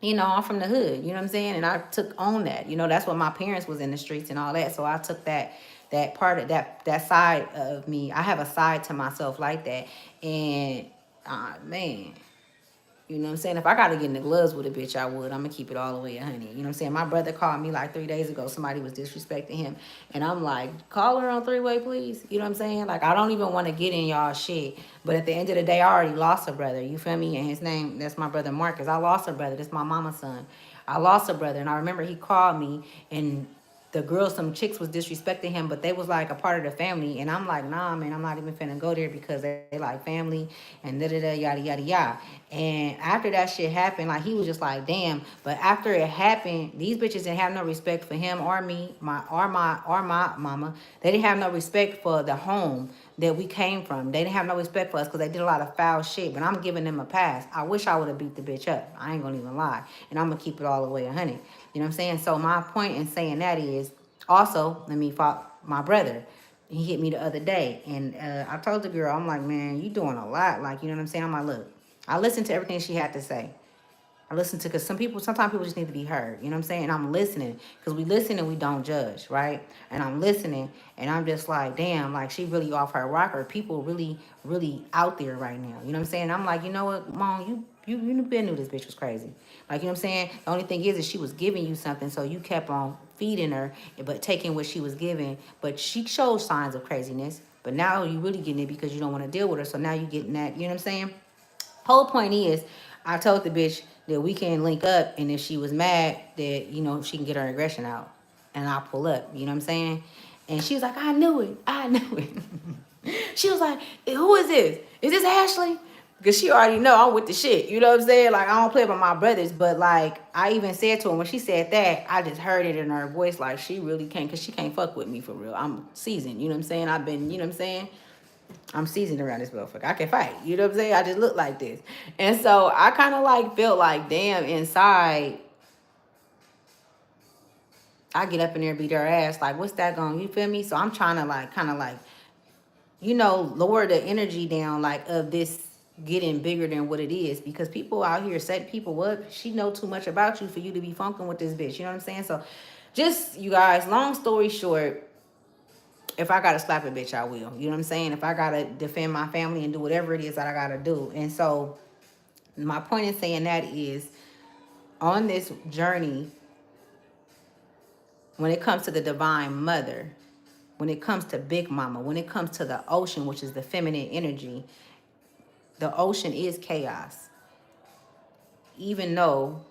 you know, I'm from the hood, you know what I'm saying? And I took on that, you know, that's what my parents was in the streets and all that. So I took that part of that side of me. I have a side to myself like that. And, man, you know what I'm saying? If I got to get in the gloves with a bitch, I would. I'm going to keep it all the way 100. You know what I'm saying? My brother called me like 3 days ago. Somebody was disrespecting him. And I'm like, call her on three-way, please. You know what I'm saying? Like, I don't even want to get in y'all shit. But at the end of the day, I already lost a brother. You feel me? And his name, that's my brother Marcus. I lost a brother. That's my mama's son. I lost a brother. And I remember he called me, and the girls, some chicks was disrespecting him, but they was like a part of the family. And I'm like, nah, man, I'm not even finna go there, because they like family and da-da-da, yada, yada, yada. And after that shit happened, like, he was just like, damn. But after it happened, these bitches didn't have no respect for him or me, my mama. They didn't have no respect for the home that we came from. They didn't have no respect for us, because they did a lot of foul shit. But I'm giving them a pass. I wish I would have beat the bitch up. I ain't gonna even lie. And I'm gonna keep it all the way 100. You know what I'm saying? So my point in saying that is also, let me follow my brother. He hit me the other day, and I told the girl, I'm like, man, you doing a lot. Like, you know what I'm saying? I'm like, look, I listened to everything she had to say. I listen to, because sometimes people just need to be heard. You know what I'm saying? And I'm listening, because we listen and we don't judge, right? And I'm listening, and I'm just like, damn, like she really off her rocker. People really, really out there right now. You know what I'm saying? I'm like, you know what, Mom, you been knew this bitch was crazy. Like, you know what I'm saying? The only thing is she was giving you something, so you kept on feeding her, but taking what she was giving. But she showed signs of craziness. But now you really getting it because you don't want to deal with her. So now you getting that. You know what I'm saying? Whole point is, I told the bitch that we can link up, and if she was mad, that, you know, she can get her aggression out, and I'll pull up. You know what I'm saying? And she was like, I knew it. I knew it. She was like, who is this? Is this Ashley? Because she already know I'm with the shit. You know what I'm saying? Like, I don't play by my brothers, but like, I even said to her when she said that, I just heard it in her voice, like she really can't, because she can't fuck with me for real. I'm seasoned. You know what I'm saying? I've been, you know what I'm saying? I'm seasoned around this motherfucker. I can fight. You know what I'm saying? I just look like this. And so I kind of like felt like, damn, inside, I get up in there and beat her ass. Like, what's that going? You feel me? So I'm trying to like, kind of like, you know, lower the energy down, like, of this getting bigger than what it is, because people out here set people up. She know too much about you for you to be funking with this bitch. You know what I'm saying? So just, you guys, long story short, if I gotta slap a bitch, I will. You know what I'm saying? If I gotta defend my family and do whatever it is that I gotta do. And so my point in saying that is, on this journey, when it comes to the divine mother, when it comes to Big Mama, when it comes to the ocean, which is the feminine energy, the ocean is chaos. Even though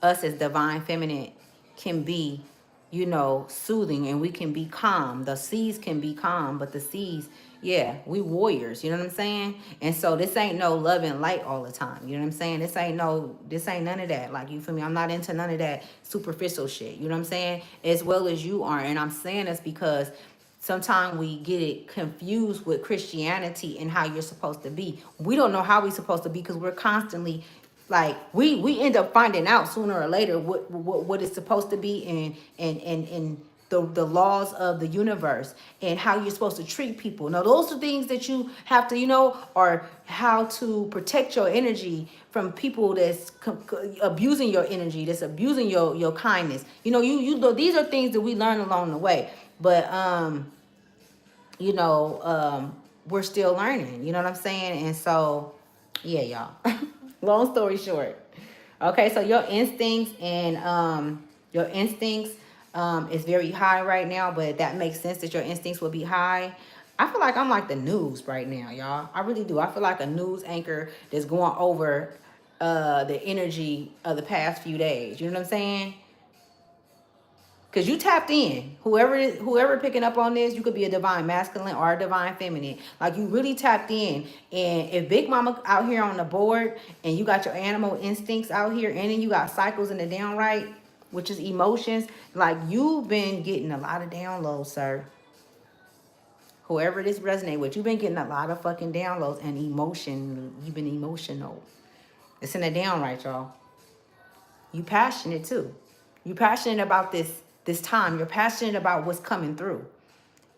us as divine feminine can be, you know, soothing, and we can be calm. The seas can be calm, but the seas, yeah, we warriors, you know what I'm saying? And so this ain't no love and light all the time. You know what I'm saying? This ain't none of that. Like, you feel me? I'm not into none of that superficial shit. You know what I'm saying? As well as you are. And I'm saying this because sometimes we get it confused with Christianity and how you're supposed to be. We don't know how we're supposed to be, because we're constantly, like, we end up finding out sooner or later what it's supposed to be, and the laws of the universe, and how you're supposed to treat people. Now, those are things that you have to, you know, or how to protect your energy from people that's abusing your energy, that's abusing your kindness. You know, these are things that we learn along the way. But you know, we're still learning. You know what I'm saying? And so, yeah, y'all. Long story short. Okay, so your instincts and your instincts is very high right now, but that makes sense that your instincts will be high. I feel like I'm like the news right now, y'all. I really do. I feel like a news anchor that's going over the energy of the past few days. You know what I'm saying? Because you tapped in. Whoever picking up on this, you could be a divine masculine or a divine feminine. Like, you really tapped in. And if Big Mama out here on the board, and you got your animal instincts out here, and then you got cycles in the downright, which is emotions, like, you've been getting a lot of downloads, sir. Whoever this resonate with, you've been getting a lot of fucking downloads and emotion. You've been emotional. It's in the downright, y'all. You passionate too. You passionate about this time. You're passionate about what's coming through.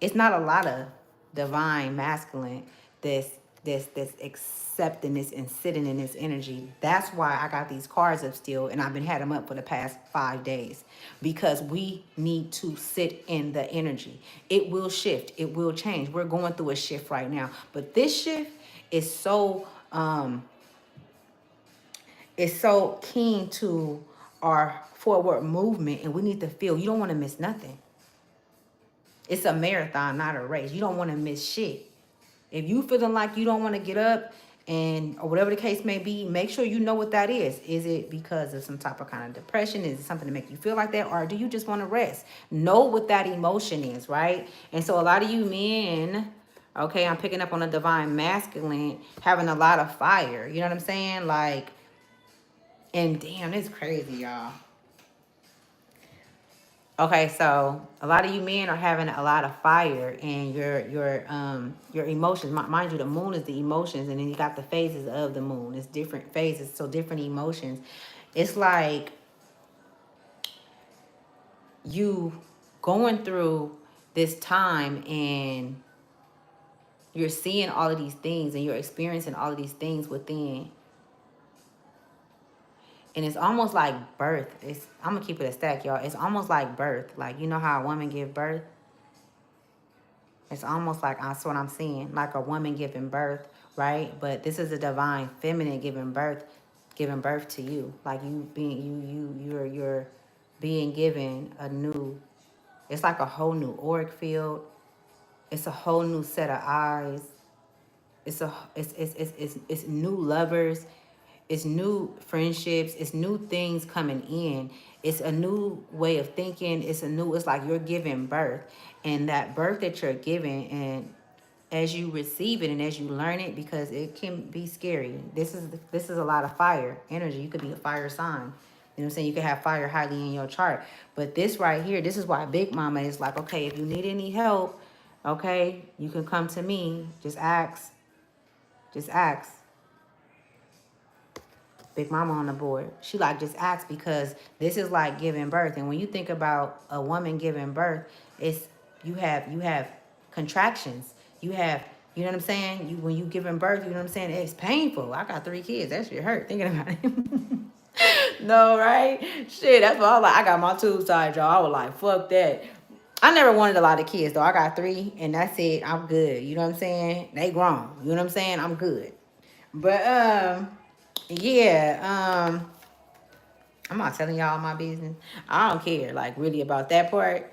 It's not a lot of divine masculine that's accepting this and sitting in this energy. That's why I got these cards up still, and I've been had them up for the past 5 days, because we need to sit in the energy. It will shift. It will change. We're going through a shift right now, but this shift is so keen to our forward movement, and we need to feel. You don't want to miss nothing. It's a marathon, not a race. You don't want to miss shit. If you feeling like you don't want to get up, and or whatever the case may be, make sure you know what that is. Is it because of some type of kind of depression? Is it something to make you feel like that? Or do you just want to rest? Know what that emotion is, right? And so a lot of you men, okay, I'm picking up on a divine masculine, having a lot of fire. You know what I'm saying? Like, and damn, it's crazy, y'all. Okay, so a lot of you men are having a lot of fire, and your emotions. Mind you, the moon is the emotions, and then you got the phases of the moon. It's different phases, so different emotions. It's like you going through this time and you're seeing all of these things and you're experiencing all of these things within. And it's almost like birth. I'm gonna keep it a stack, y'all. It's almost like birth. Like, you know how a woman give birth? It's almost like, that's what I'm seeing, like a woman giving birth, right? But this is a divine feminine giving birth to you. Like you being you're being given a new, it's like a whole new auric field. It's a whole new set of eyes. It's new lovers. It's new friendships. It's new things coming in. It's a new way of thinking. It's like you're giving birth. And that birth that you're giving, and as you receive it and as you learn it, because it can be scary. This is a lot of fire energy. You could be a fire sign. You know what I'm saying? You could have fire highly in your chart. But this right here, this is why Big Mama is like, okay, if you need any help, okay, you can come to me. Just ask. Just ask. Big Mama on the board. She like, just ask, because this is like giving birth. And when you think about a woman giving birth, it's you have contractions. You have, you know what I'm saying? When you giving birth, you know what I'm saying? It's painful. I got 3 kids. That shit hurt thinking about it. No, right? Shit, that's what I was like. I got my tubes tied, y'all. I was like, fuck that. I never wanted a lot of kids though. I got 3 and that's it. I'm good. You know what I'm saying? They grown. You know what I'm saying? I'm good. But yeah, I'm not telling y'all my business. I don't care, like, really about that part.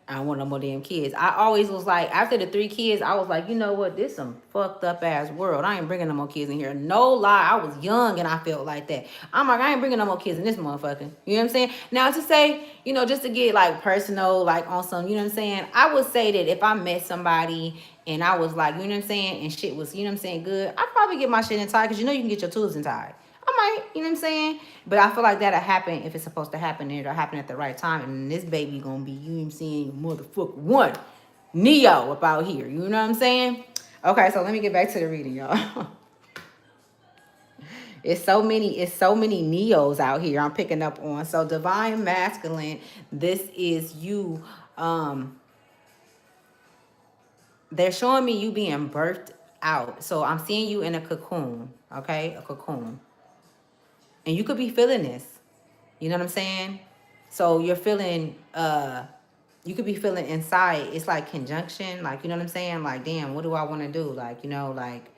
I don't want no more damn kids. I always was like, after the 3 kids, I was like, you know what? This some fucked up ass world. I ain't bringing no more kids in here. No lie. I was young and I felt like that. I'm like, I ain't bringing no more kids in this motherfucker. You know what I'm saying? Now to say, you know, just to get like personal, like on some, you know what I'm saying? I would say that if I met somebody and I was like, you know what I'm saying? And shit was, you know what I'm saying, good, I'd probably get my shit in tied, because you know you can get your tools in tied. I might, you know what I'm saying? But I feel like that'll happen if it's supposed to happen, and it'll happen at the right time. And this baby gonna be, you know what I'm saying, motherfucker one. Neo up out here. You know what I'm saying? Okay, so let me get back to the reading, y'all. It's so many Neos out here I'm picking up on. So divine masculine, this is you. They're showing me you being birthed out. So I'm seeing you in a cocoon, okay? A cocoon. And you could be feeling this. You know what I'm saying? So you're feeling, you could be feeling inside. It's like conjunction. Like, you know what I'm saying? Like, damn, what do I want to do? Like, you know, like,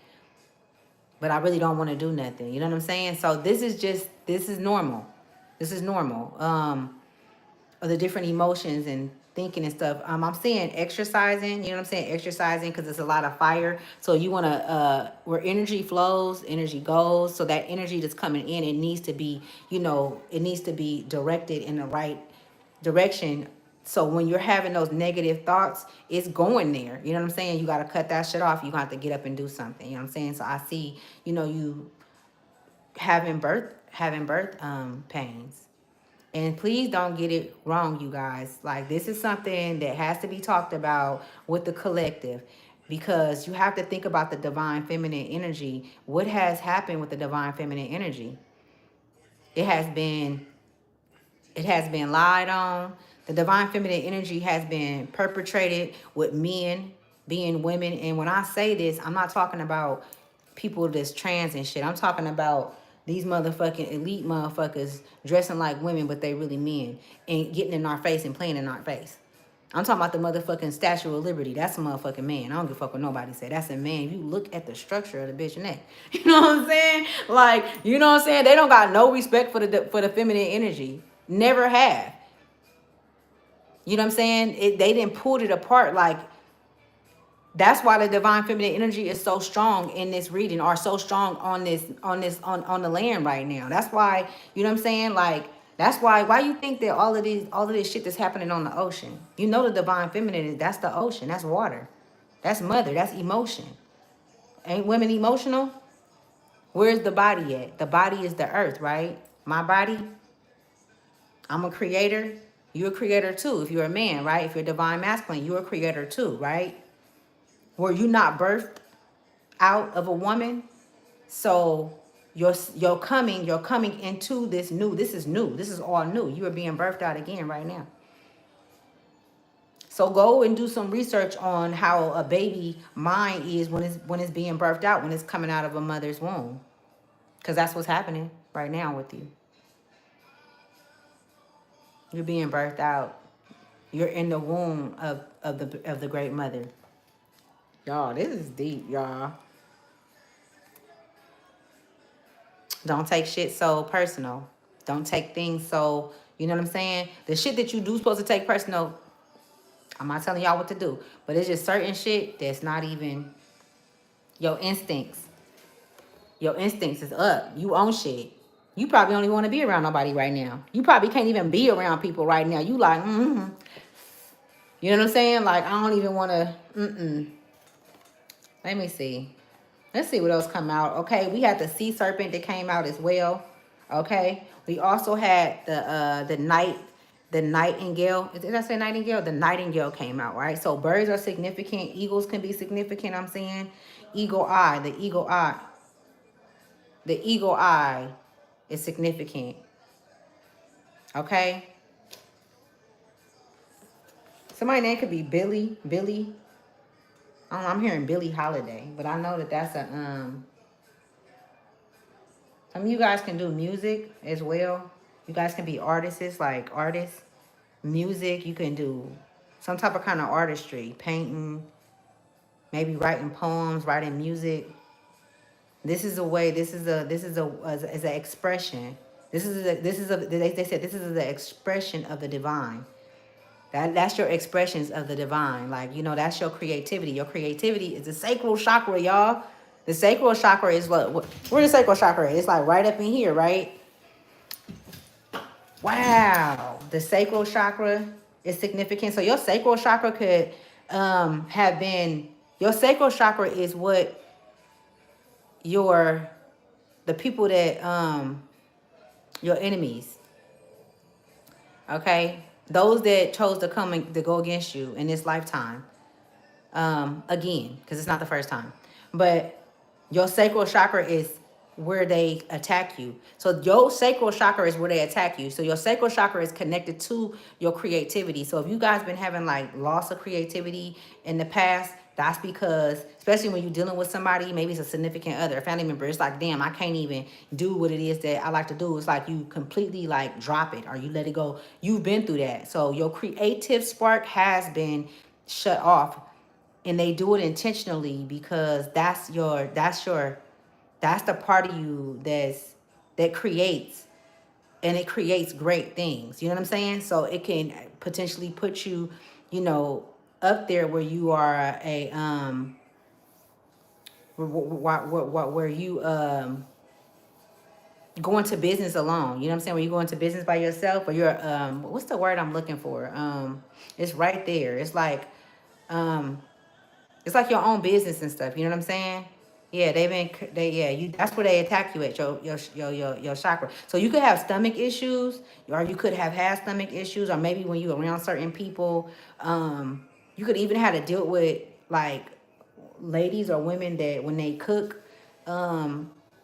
but I really don't want to do nothing. You know what I'm saying? So this is normal. This is normal. Of the different emotions and thinking and stuff. I'm seeing exercising, you know what I'm saying? Exercising, because it's a lot of fire. So you want to, where energy flows, energy goes. So that energy that's coming in, it needs to be, you know, it needs to be directed in the right direction. So when you're having those negative thoughts, it's going there. You know what I'm saying? You got to cut that shit off. You got to get up and do something. You know what I'm saying? So I see, you know, you having birth pains. And please don't get it wrong, you guys. Like, this is something that has to be talked about with the collective, because you have to think about the divine feminine energy. What has happened with the divine feminine energy? It has been lied on. The divine feminine energy has been perpetrated with men being women. And when I say this, I'm not talking about people that's trans and shit. I'm talking about these motherfucking elite motherfuckers dressing like women, but they really men, and getting in our face and playing in our face. I'm talking about the motherfucking Statue of Liberty. That's a motherfucking man. I don't give a fuck what nobody say. That's a man. You look at the structure of the bitch neck. You know what I'm saying? Like, you know what I'm saying? They don't got no respect for the feminine energy. Never have. You know what I'm saying? They didn't pull it apart. Like, that's why the divine feminine energy is so strong in this reading, or so strong on the land right now. That's why, you know what I'm saying? Like, that's why you think that all of this shit that's happening on the ocean. You know, the divine feminine, that's the ocean, that's water. That's mother, that's emotion. Ain't women emotional? Where's the body at? The body is the earth, right? My body, I'm a creator. You're a creator too. If you're a man, right? If you're divine masculine, you're a creator too, right? Were you not birthed out of a woman? So you're coming into this new. This is new. This is all new. You are being birthed out again right now. So go and do some research on how a baby mind is when it's being birthed out, when it's coming out of a mother's womb. Because that's what's happening right now with you. You're being birthed out. You're in the womb of the great mother. Y'all, this is deep, y'all. Don't take shit so personal. Don't take things so, you know what I'm saying? The shit that you do supposed to take personal, I'm not telling y'all what to do. But it's just certain shit that's not even your instincts. Your instincts is up. You own shit. You probably don't even want to be around nobody right now. You probably can't even be around people right now. You like, You know what I'm saying? Like, I don't even want to, Let me see. Let's see what else come out. Okay, we had the sea serpent that came out as well. Okay, we also had the nightingale. Did I say nightingale? The nightingale came out, right? So birds are significant. Eagles can be significant. I'm saying, the eagle eye is significant. Okay, somebody name could be Billy. I don't know, I'm hearing Billie Holiday, but I know that that's a Some of you guys can do music as well. You guys can be artists, like artists. Music, you can do some type of kind of artistry, painting, maybe writing poems, writing music. This is a way. As an expression. They said this is the expression of the divine. That's your expressions of the divine. Like, that's your creativity. Your creativity is the sacral chakra, y'all. The sacral chakra is where the sacral chakra is. It's like right up in here, right? Wow. The sacral chakra is significant. So your sacral chakra could have been, your sacral chakra is what the people that, your enemies, okay? Those that chose to come and to go against you in this lifetime, again, because it's not the first time. But your sacral chakra is where they attack you. So your sacral chakra is where they attack you. So your sacral chakra is connected to your creativity. So if you guys been having like loss of creativity in the past, that's because, especially when you're dealing with somebody, maybe it's a significant other, a family member, it's like, damn, I can't even do what it is that I like to do. It's like you completely like drop it or you let it go. You've been through that. So your creative spark has been shut off, and they do it intentionally because that's the part of you that creates, and it creates great things. You know what I'm saying? So it can potentially put you, up there where you are a where you go into business alone. You know what I'm saying? When you go into business by yourself, or you're what's the word I'm looking for? It's right there. It's like your own business and stuff. You know what I'm saying? Yeah, you. That's where they attack you at your chakra. So you could have stomach issues, or you could have had stomach issues, or maybe when you around certain people, you could even have to deal with like ladies or women that when they cook,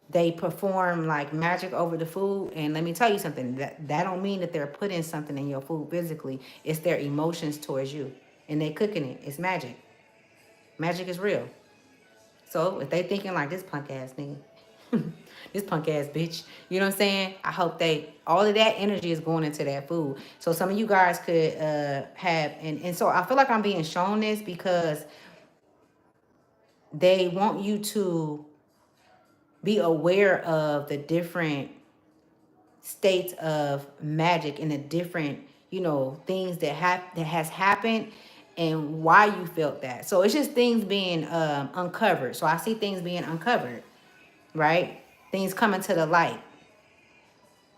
they perform like magic over the food. And let me tell you something, that don't mean that they're putting something in your food physically. It's their emotions towards you, and they cooking it. It's magic. Magic is real. So if they thinking like this punk ass nigga, this punk ass bitch, you know what I'm saying? I hope all of that energy is going into that food. So some of you guys could have, and so I feel like I'm being shown this because they want you to be aware of the different states of magic and the different, things that has happened and why you felt that. So it's just things being uncovered. So I see things being uncovered, right? Things coming to the light.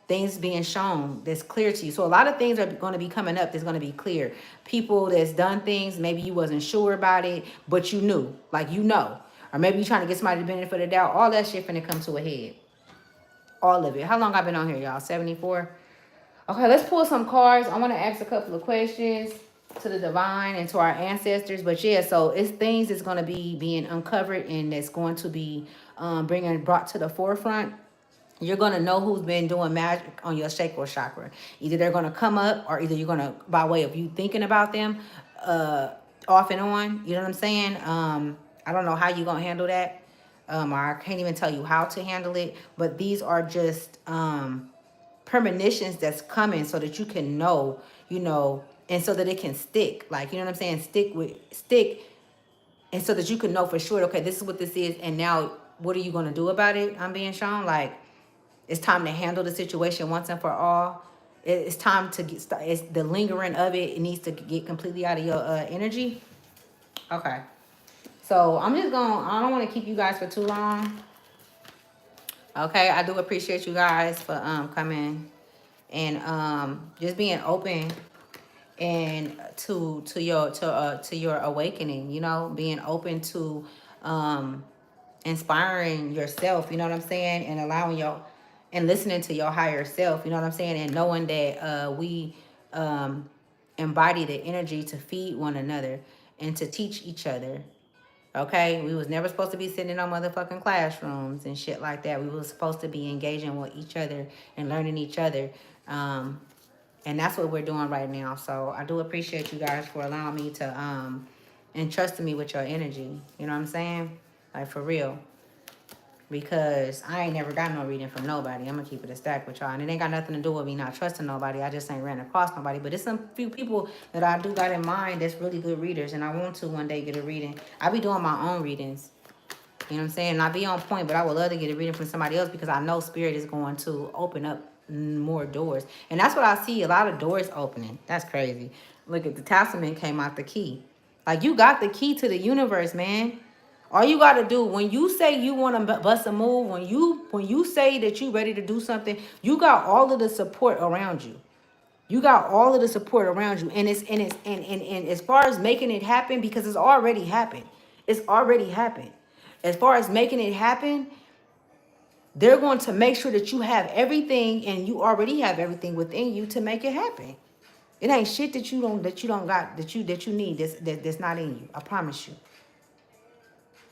Things being shown that's clear to you. So a lot of things are going to be coming up that's going to be clear. People that's done things, maybe you wasn't sure about it, but you knew. Like, Or maybe you're trying to get somebody the benefit of the doubt. All that shit finna come to a head. All of it. How long I've been on here, y'all? 74? Okay, let's pull some cards. I want to ask a couple of questions to the divine and to our ancestors. But yeah, so it's things that's going to be being uncovered and that's going to be brought to the forefront. You're going to know who's been doing magic on your sacral chakra. Either they're going to come up, or either you're going to, by way of you thinking about them, off and on. You know what I'm saying? I don't know how you gonna handle that. Or I can't even tell you how to handle it. But these are just premonitions that's coming so that you can know, you know, and so that it can stick. Like, you know what I'm saying? Stick, and so that you can know for sure, okay, this is what this is, and now what are you gonna do about it? I'm being shown like it's time to handle the situation once and for all. It's time to get. It's the lingering of it. It needs to get completely out of your energy. Okay. So I'm just going. I don't want to keep you guys for too long. Okay. I do appreciate you guys for coming and just being open and to your awakening. You know, being open to inspiring yourself, you know what I'm saying, and allowing your and listening to your higher self, you know what I'm saying, and knowing that we embody the energy to feed one another and to teach each other. Okay, we was never supposed to be sitting in no motherfucking classrooms and shit like that. We was supposed to be engaging with each other and learning each other. Um, and that's what we're doing right now. So I do appreciate you guys for allowing me to entrusting me with your energy. You know what I'm saying? Like, for real. Because I ain't never got no reading from nobody. I'm gonna keep it a stack with y'all. And it ain't got nothing to do with me not trusting nobody. I just ain't ran across nobody. But it's some few people that I do got in mind that's really good readers. And I want to one day get a reading. I be doing my own readings. You know what I'm saying? And I be on point, but I would love to get a reading from somebody else because I know spirit is going to open up more doors. And that's what I see, a lot of doors opening. That's crazy. Look at the testament came out the key. Like, you got the key to the universe, man. All you got to do when you say you want to bust a move, when you say that you ready to do something, you got all of the support around you. You got all of the support around you. And as far as making it happen, because it's already happened. It's already happened. As far as making it happen, they're going to make sure that you have everything, and you already have everything within you to make it happen. It ain't shit that you don't got that you need that's not in you. I promise you.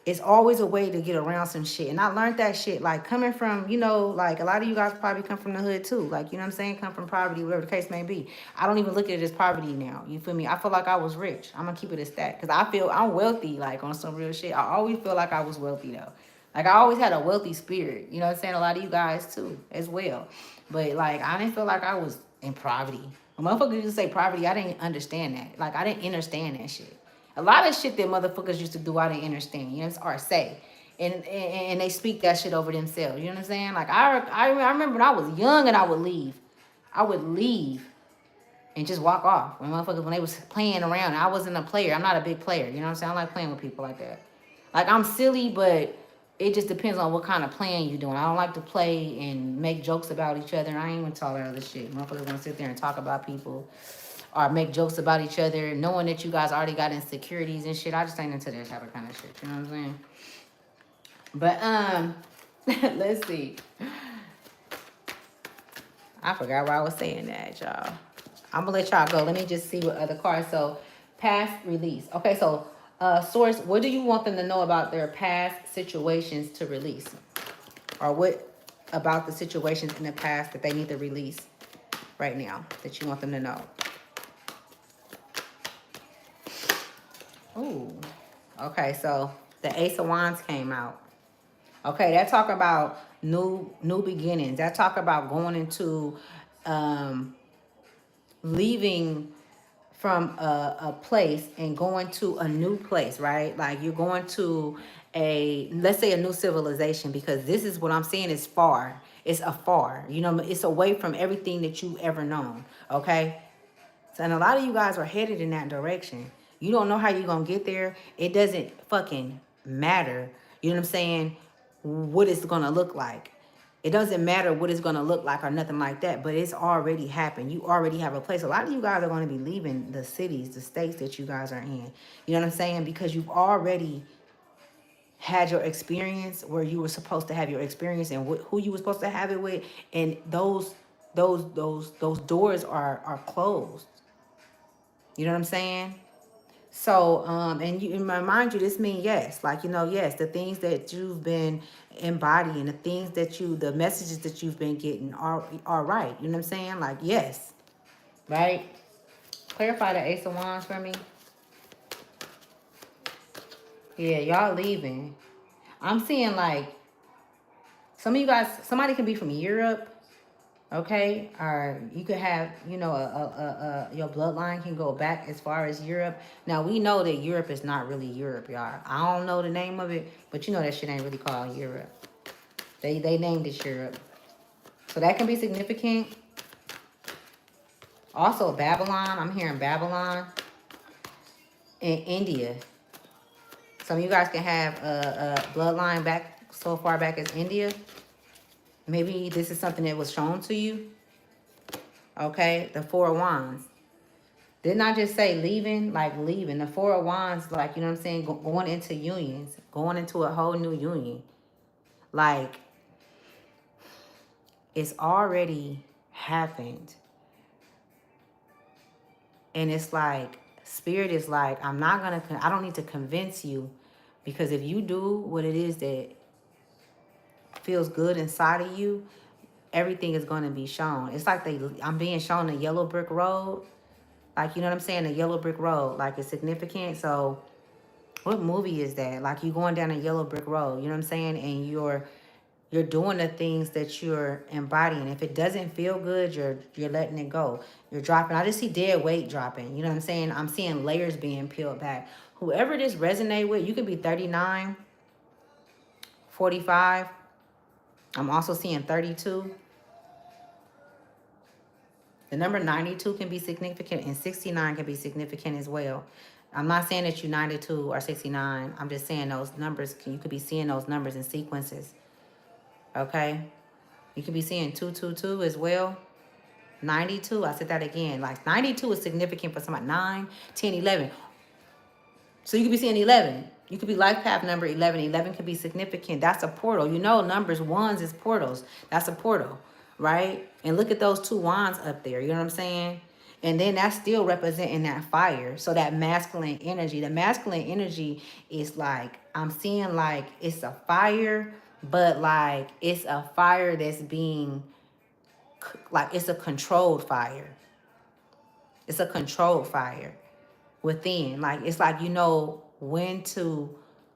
It's always a way to get around some shit. And I learned that shit, like, coming from, you know, like, a lot of you guys probably come from the hood too. Like, you know what I'm saying? Come from poverty, whatever the case may be. I don't even look at it as poverty now. You feel me? I feel like I was rich. I'm going to keep it a stat. Because I feel I'm wealthy, like, on some real shit. I always feel like I was wealthy, though. Like, I always had a wealthy spirit. You know what I'm saying? A lot of you guys, too, as well. But, like, I didn't feel like I was in poverty. When motherfuckers used to say poverty, I didn't understand that. Like, I didn't understand that shit. A lot of shit that motherfuckers used to do, I didn't understand. You know, or say. And they speak that shit over themselves. You know what I'm saying? Like, I remember when I was young and I would leave. I would leave and just walk off. When motherfuckers, when they was playing around, I wasn't a player. I'm not a big player. You know what I'm saying? I like playing with people like that. Like, I'm silly, but it just depends on what kind of playing you're doing. I don't like to play and make jokes about each other. And I ain't even talk that other shit. Motherfuckers want to sit there and talk about people or make jokes about each other, knowing that you guys already got insecurities and shit. I just ain't into that type of kind of shit. You know what I'm saying? But let's see. I forgot why I was saying that, y'all. I'm gonna let y'all go. Let me just see what other cards. So, past release. Okay, so source, what do you want them to know about their past situations to release? Or what about the situations in the past that they need to release right now that you want them to know? Ooh. Okay, so the Ace of Wands came out. Okay, that talk about new beginnings. That talk about going into leaving from a place and going to a new place, right? Like, you're going to let's say a new civilization, because this is what I'm saying is far. It's afar. You know, it's away from everything that you've ever known. Okay? So, and a lot of you guys are headed in that direction. You don't know how you're going to get there. It doesn't fucking matter. You know what I'm saying? What it's going to look like. It doesn't matter what it's going to look like or nothing like that, but it's already happened. You already have a place. A lot of you guys are going to be leaving the cities, the states that you guys are in. You know what I'm saying? Because you've already had your experience where you were supposed to have your experience and who you were supposed to have it with. And those doors are closed. You know what I'm saying? So, and mind you, this means yes, like, you know, yes, the things that you've been embodying, the things that the messages that you've been getting are right. You know what I'm saying? Like, yes, right? Clarify the Ace of Wands for me. Yeah, y'all leaving. I'm seeing like some of you guys, somebody can be from Europe, okay? Or you could have, you know, your bloodline can go back as far as Europe. Now, we know that Europe is not really Europe, y'all. I don't know the name of it, but you know that shit ain't really called Europe. They named it Europe. So that can be significant. Also, Babylon. I'm hearing Babylon and India. Some of you guys can have a bloodline back so far back as India. Maybe this is something that was shown to you. Okay, the Four of Wands. Didn't I just say leaving? Like leaving. The Four of Wands, like, you know what I'm saying? Going into unions. Going into a whole new union. Like, it's already happened. And it's like, Spirit is like, I don't need to convince you. Because if you do what it is that feels good inside of you, everything is going to be shown. It's like I'm being shown a yellow brick road. Like, you know what I'm saying? A yellow brick road. Like, it's significant. So, what movie is that? Like, you going down a yellow brick road. You know what I'm saying? And you're doing the things that you're embodying. If it doesn't feel good, you're letting it go. You're dropping. I just see dead weight dropping. You know what I'm saying? I'm seeing layers being peeled back. Whoever this resonate with, you could be 39, 45. I'm also seeing 32. The number 92 can be significant and 69 can be significant as well. I'm not saying that you're 92 or 69. I'm just saying those numbers, you could be seeing those numbers in sequences. Okay? You could be seeing 222 as well. 92, I said that again. Like 92 is significant for somebody. 9, 10, 11. So you could be seeing 11. You could be life path number 11. 11 could be significant. That's a portal. You know, numbers, ones is portals. That's a portal, right? And look at those two wands up there. You know what I'm saying? And then that's still representing that fire. So that masculine energy. The masculine energy is like, I'm seeing like it's a fire, but like it's a fire that's being, like it's a controlled fire. It's a controlled fire within. Like, it's like, you know when to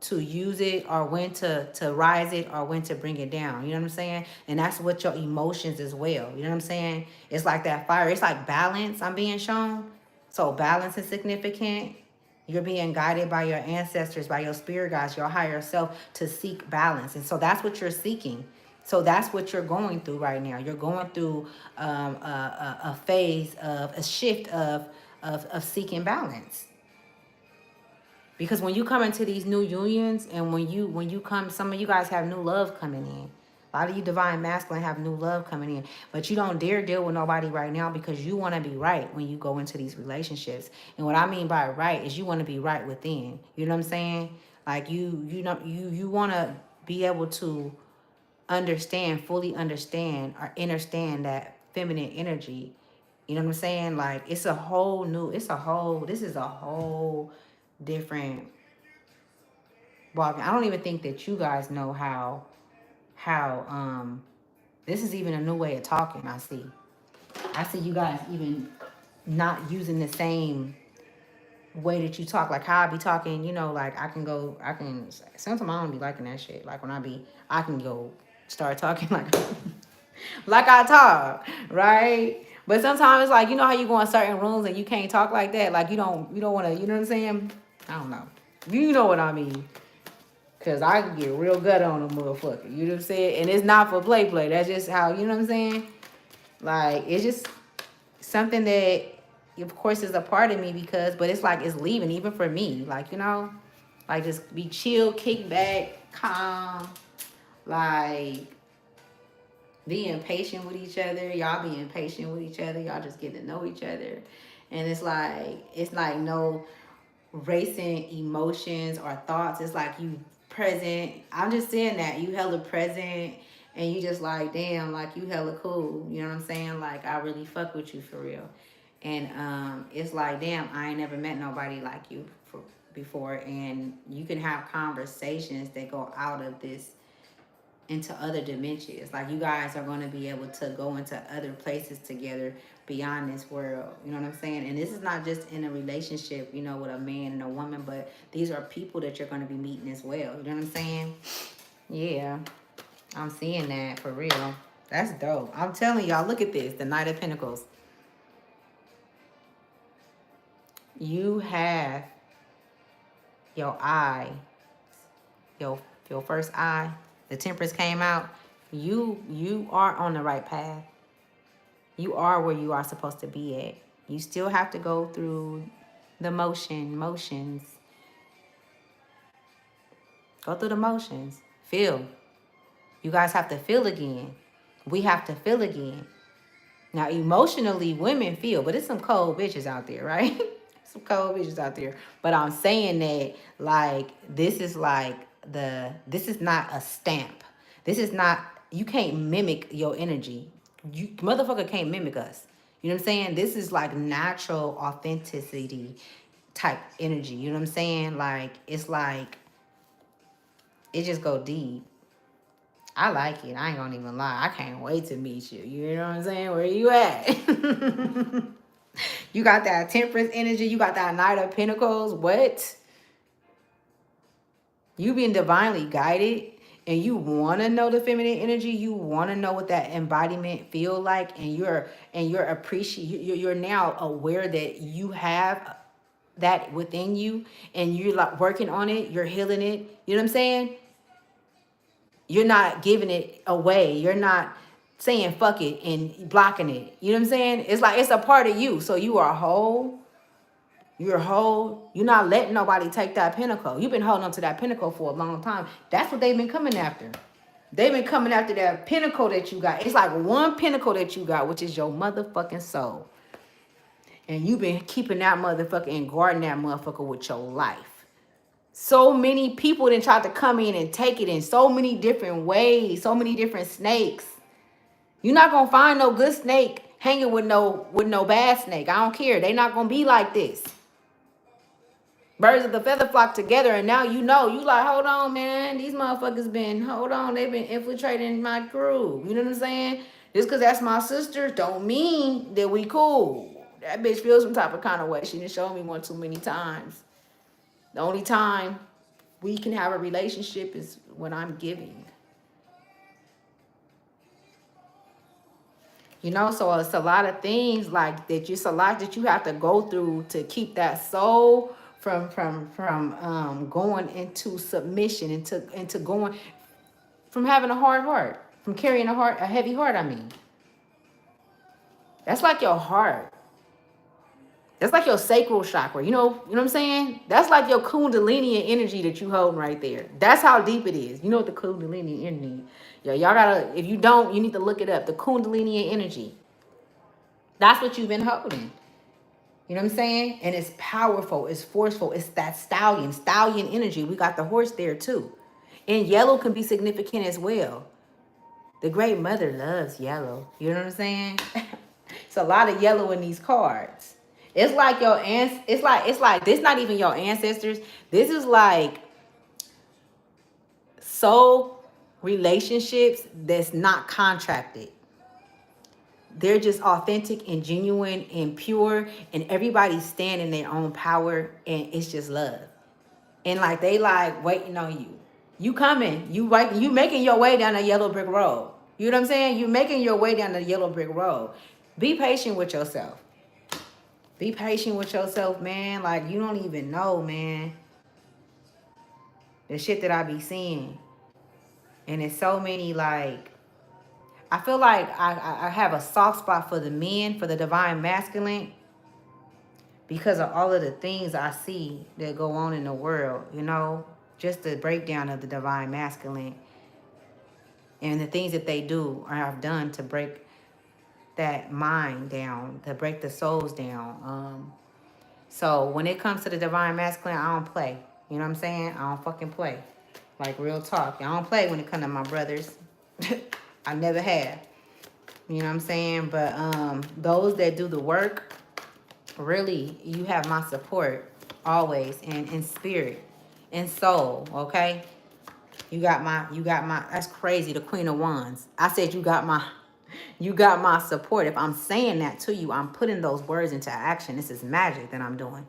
use it, or when to rise it, or when to bring it down. You know what I'm saying? And that's what your emotions as well. You know what I'm saying? It's like that fire. It's like balance I'm being shown. So balance is significant. You're being guided by your ancestors, by your spirit guides, your higher self, to seek balance. And so that's what you're seeking. So that's what you're going through right now. You're going through a phase of a shift of seeking balance. Because when you come into these new unions, and when you come, some of you guys have new love coming in. A lot of you divine masculine have new love coming in. But you don't dare deal with nobody right now because you want to be right when you go into these relationships. And what I mean by right is you want to be right within. You know what I'm saying? Like you want to be able to understand, fully understand, or understand that feminine energy. You know what I'm saying? Like, this is a whole different ballgame. I don't even think that you guys know how this is even a new way of talking. I see you guys even not using the same way that you talk. Like how I be talking, you know, like sometimes I don't be liking that shit. Like when I can go start talking like like I talk, right? But sometimes it's like, you know how you go in certain rooms and you can't talk like that? Like you don't want to, you know what I'm saying? I don't know. You know what I mean. Because I can get real gut on a motherfucker. You know what I'm saying? And it's not for play. That's just how, you know what I'm saying? Like, it's just something that, of course, is a part of me but it's like it's leaving, even for me. Like, you know? Like, just be chill, kick back, calm. Like, being patient with each other. Y'all being patient with each other. Y'all just getting to know each other. And it's like no racing emotions or thoughts. It's like you present. I'm just saying that you hella present, and you just like, damn, like you hella cool. You know what I'm saying? Like, I really fuck with you for real. And it's like, damn, I ain't never met nobody like you before. And you can have conversations that go out of this into other dimensions. Like you guys are going to be able to go into other places together beyond this world. You know what I'm saying? And this is not just in a relationship, you know, with a man and a woman, but these are people that you're going to be meeting as well. You know what I'm saying? Yeah, I'm seeing that for real. That's dope. I'm telling y'all, look at this, the Knight of Pentacles. You have your eye, your first eye, the Temperance came out. You are on the right path. You are where you are supposed to be at. You still have to go through the motions. Go through the motions. Feel. You guys have to feel again. We have to feel again. Now, emotionally, women feel, but it's some cold bitches out there, right? Some cold bitches out there. But I'm saying that, like, this is not a stamp. This is not, you can't mimic your energy. You motherfucker can't mimic us. You know what I'm saying? This is like natural authenticity type energy. You know what I'm saying? Like, it's like, it just go deep. I like it. I ain't gonna even lie. I can't wait to meet you. You know what I'm saying? Where you at? You got that Temperance energy. You got that Knight of Pentacles. What? You being divinely guided, and you want to know the feminine energy. You want to know what that embodiment feel like, and you're you're now aware that you have that within you, and you're like working on it. You're healing it. You know what I'm saying? You're not giving it away. You're not saying fuck it and blocking it. You know what I'm saying? It's like it's a part of you. So you are whole. You're whole. You're not letting nobody take that pinnacle. You've been holding on to that pinnacle for a long time. That's what they've been coming after. They've been coming after that pinnacle that you got. It's like one pinnacle that you got, which is your motherfucking soul. And you've been keeping that motherfucker and guarding that motherfucker with your life. So many people then tried to come in and take it in so many different ways, so many different snakes. You're not gonna find no good snake hanging with no bad snake. I don't care. They not gonna be like this. Birds of the feather flock together, and now you know. You like, hold on, man. These motherfuckers they've been infiltrating my crew. You know what I'm saying? Just because that's my sister don't mean that we cool. That bitch feels some type of kind of way. She done showed me one too many times. The only time we can have a relationship is when I'm giving. You know, so it's a lot of things like that. Just a lot that you have to go through to keep that soul from going into submission, into going from having a hard heart, from carrying a heavy heart. I mean, that's like your heart. That's like your sacral chakra. You know what I'm saying? That's like your kundalini energy that you holding right there. That's how deep it is. You know what the kundalini energy? Yeah, y'all gotta, if you don't, you need to look it up. The kundalini energy. That's what you've been holding. You know what I'm saying? And it's powerful. It's forceful. It's that stallion energy. We got the horse there too. And yellow can be significant as well. The Great Mother loves yellow. You know what I'm saying? It's a lot of yellow in these cards. It's like your it's like this not even your ancestors. This is like soul relationships that's not contracted. They're just authentic and genuine and pure, and everybody's standing in their own power, and it's just love. And like they like waiting on you. You coming, you making your way down the yellow brick road. You know what I'm saying? You making your way down the yellow brick road. Be patient with yourself. Be patient with yourself, man. Like, you don't even know, man, the shit that I be seeing. And it's so many, like, I feel like I have a soft spot for the men, for the divine masculine, because of all of the things I see that go on in the world, you know, just the breakdown of the divine masculine and the things that they do or have done to break that mind down, to break the souls down. So when it comes to the divine masculine, I don't play. You know what I'm saying? I don't fucking play. Like, real talk. I don't play when it comes to my brothers. I never have. You know what I'm saying? But those that do the work, really, you have my support always, and in spirit and soul, okay? That's crazy. The Queen of Wands. I said you got my support. If I'm saying that to you, I'm putting those words into action. This is magic that I'm doing.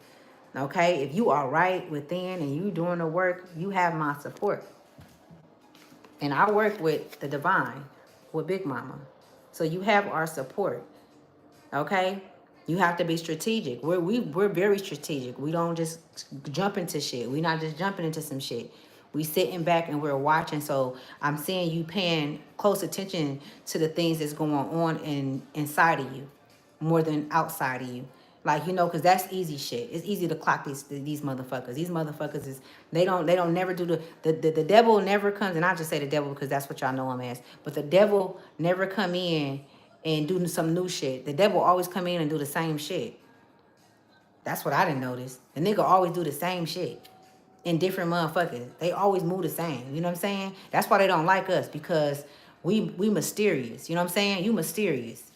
Okay? If you are right within and you doing the work, you have my support. And I work with the divine, with Big Mama. So you have our support. Okay? You have to be strategic. We're very strategic. We don't just jump into shit. We're not just jumping into some shit. We sitting back and we're watching. So I'm seeing you paying close attention to the things that's going on inside of you more than outside of you. Like, you know, because that's easy shit. It's easy to clock these motherfuckers. These motherfuckers is they don't never do the devil never comes, and I just say the devil because that's what y'all know him as. But the devil never come in and do some new shit. The devil always come in and do the same shit. That's what I didn't notice. The nigga always do the same shit in different motherfuckers. They always move the same. You know what I'm saying? That's why they don't like us, because we mysterious. You know what I'm saying? You mysterious.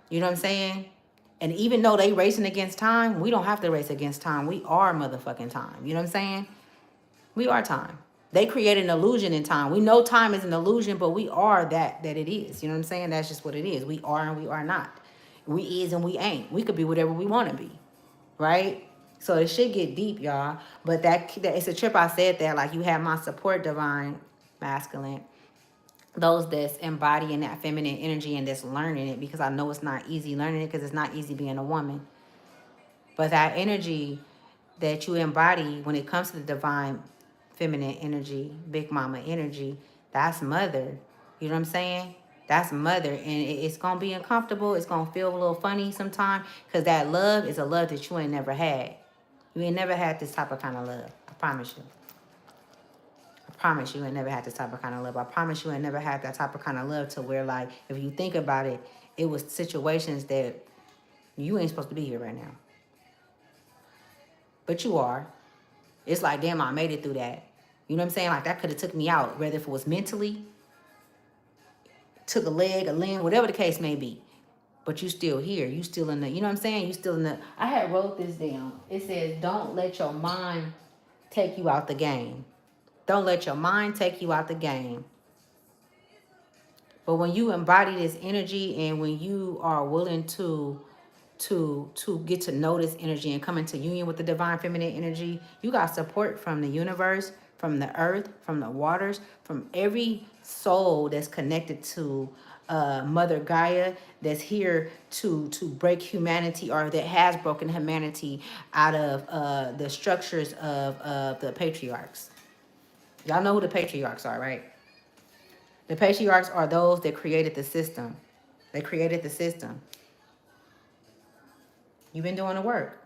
You know what I'm saying? And even though they racing against time, we don't have to race against time. We are motherfucking time. You know what I'm saying? We are time. They create an illusion in time. We know time is an illusion, but we are that it is. You know what I'm saying? That's just what it is. We are and we are not. We is and we ain't. We could be whatever we want to be. Right? So it should get deep, y'all. But that it's a trip. I said that, like, you have my support, divine masculine. Those that's embodying that feminine energy and that's learning it, because I know it's not easy learning it, because it's not easy being a woman. But that energy that you embody when it comes to the divine feminine energy, Big Mama energy, that's mother. You know what I'm saying? That's mother. And it's going to be uncomfortable. It's going to feel a little funny sometimes, because that love is a love that you ain't never had. You ain't never had this type of kind of love. I promise you. I promise you ain't never had this type of kind of love. I promise you ain't never had that type of kind of love to where, like, if you think about it, it was situations that you ain't supposed to be here right now. But you are. It's like, damn, I made it through that. You know what I'm saying? Like, that could have took me out, whether if it was mentally, took a leg, a limb, whatever the case may be. But you still here. You still in the, you know what I'm saying? You still in the, I had wrote this down. It says, don't let your mind take you out the game. Don't let your mind take you out the game. But when you embody this energy, and when you are willing to get to know this energy and come into union with the divine feminine energy, you got support from the universe, from the earth, from the waters, from every soul that's connected to Mother Gaia, that's here to break humanity, or that has broken humanity out of the structures of the patriarchs. Y'all know who the patriarchs are, right? The patriarchs are those that created the system. They created the system. You've been doing the work.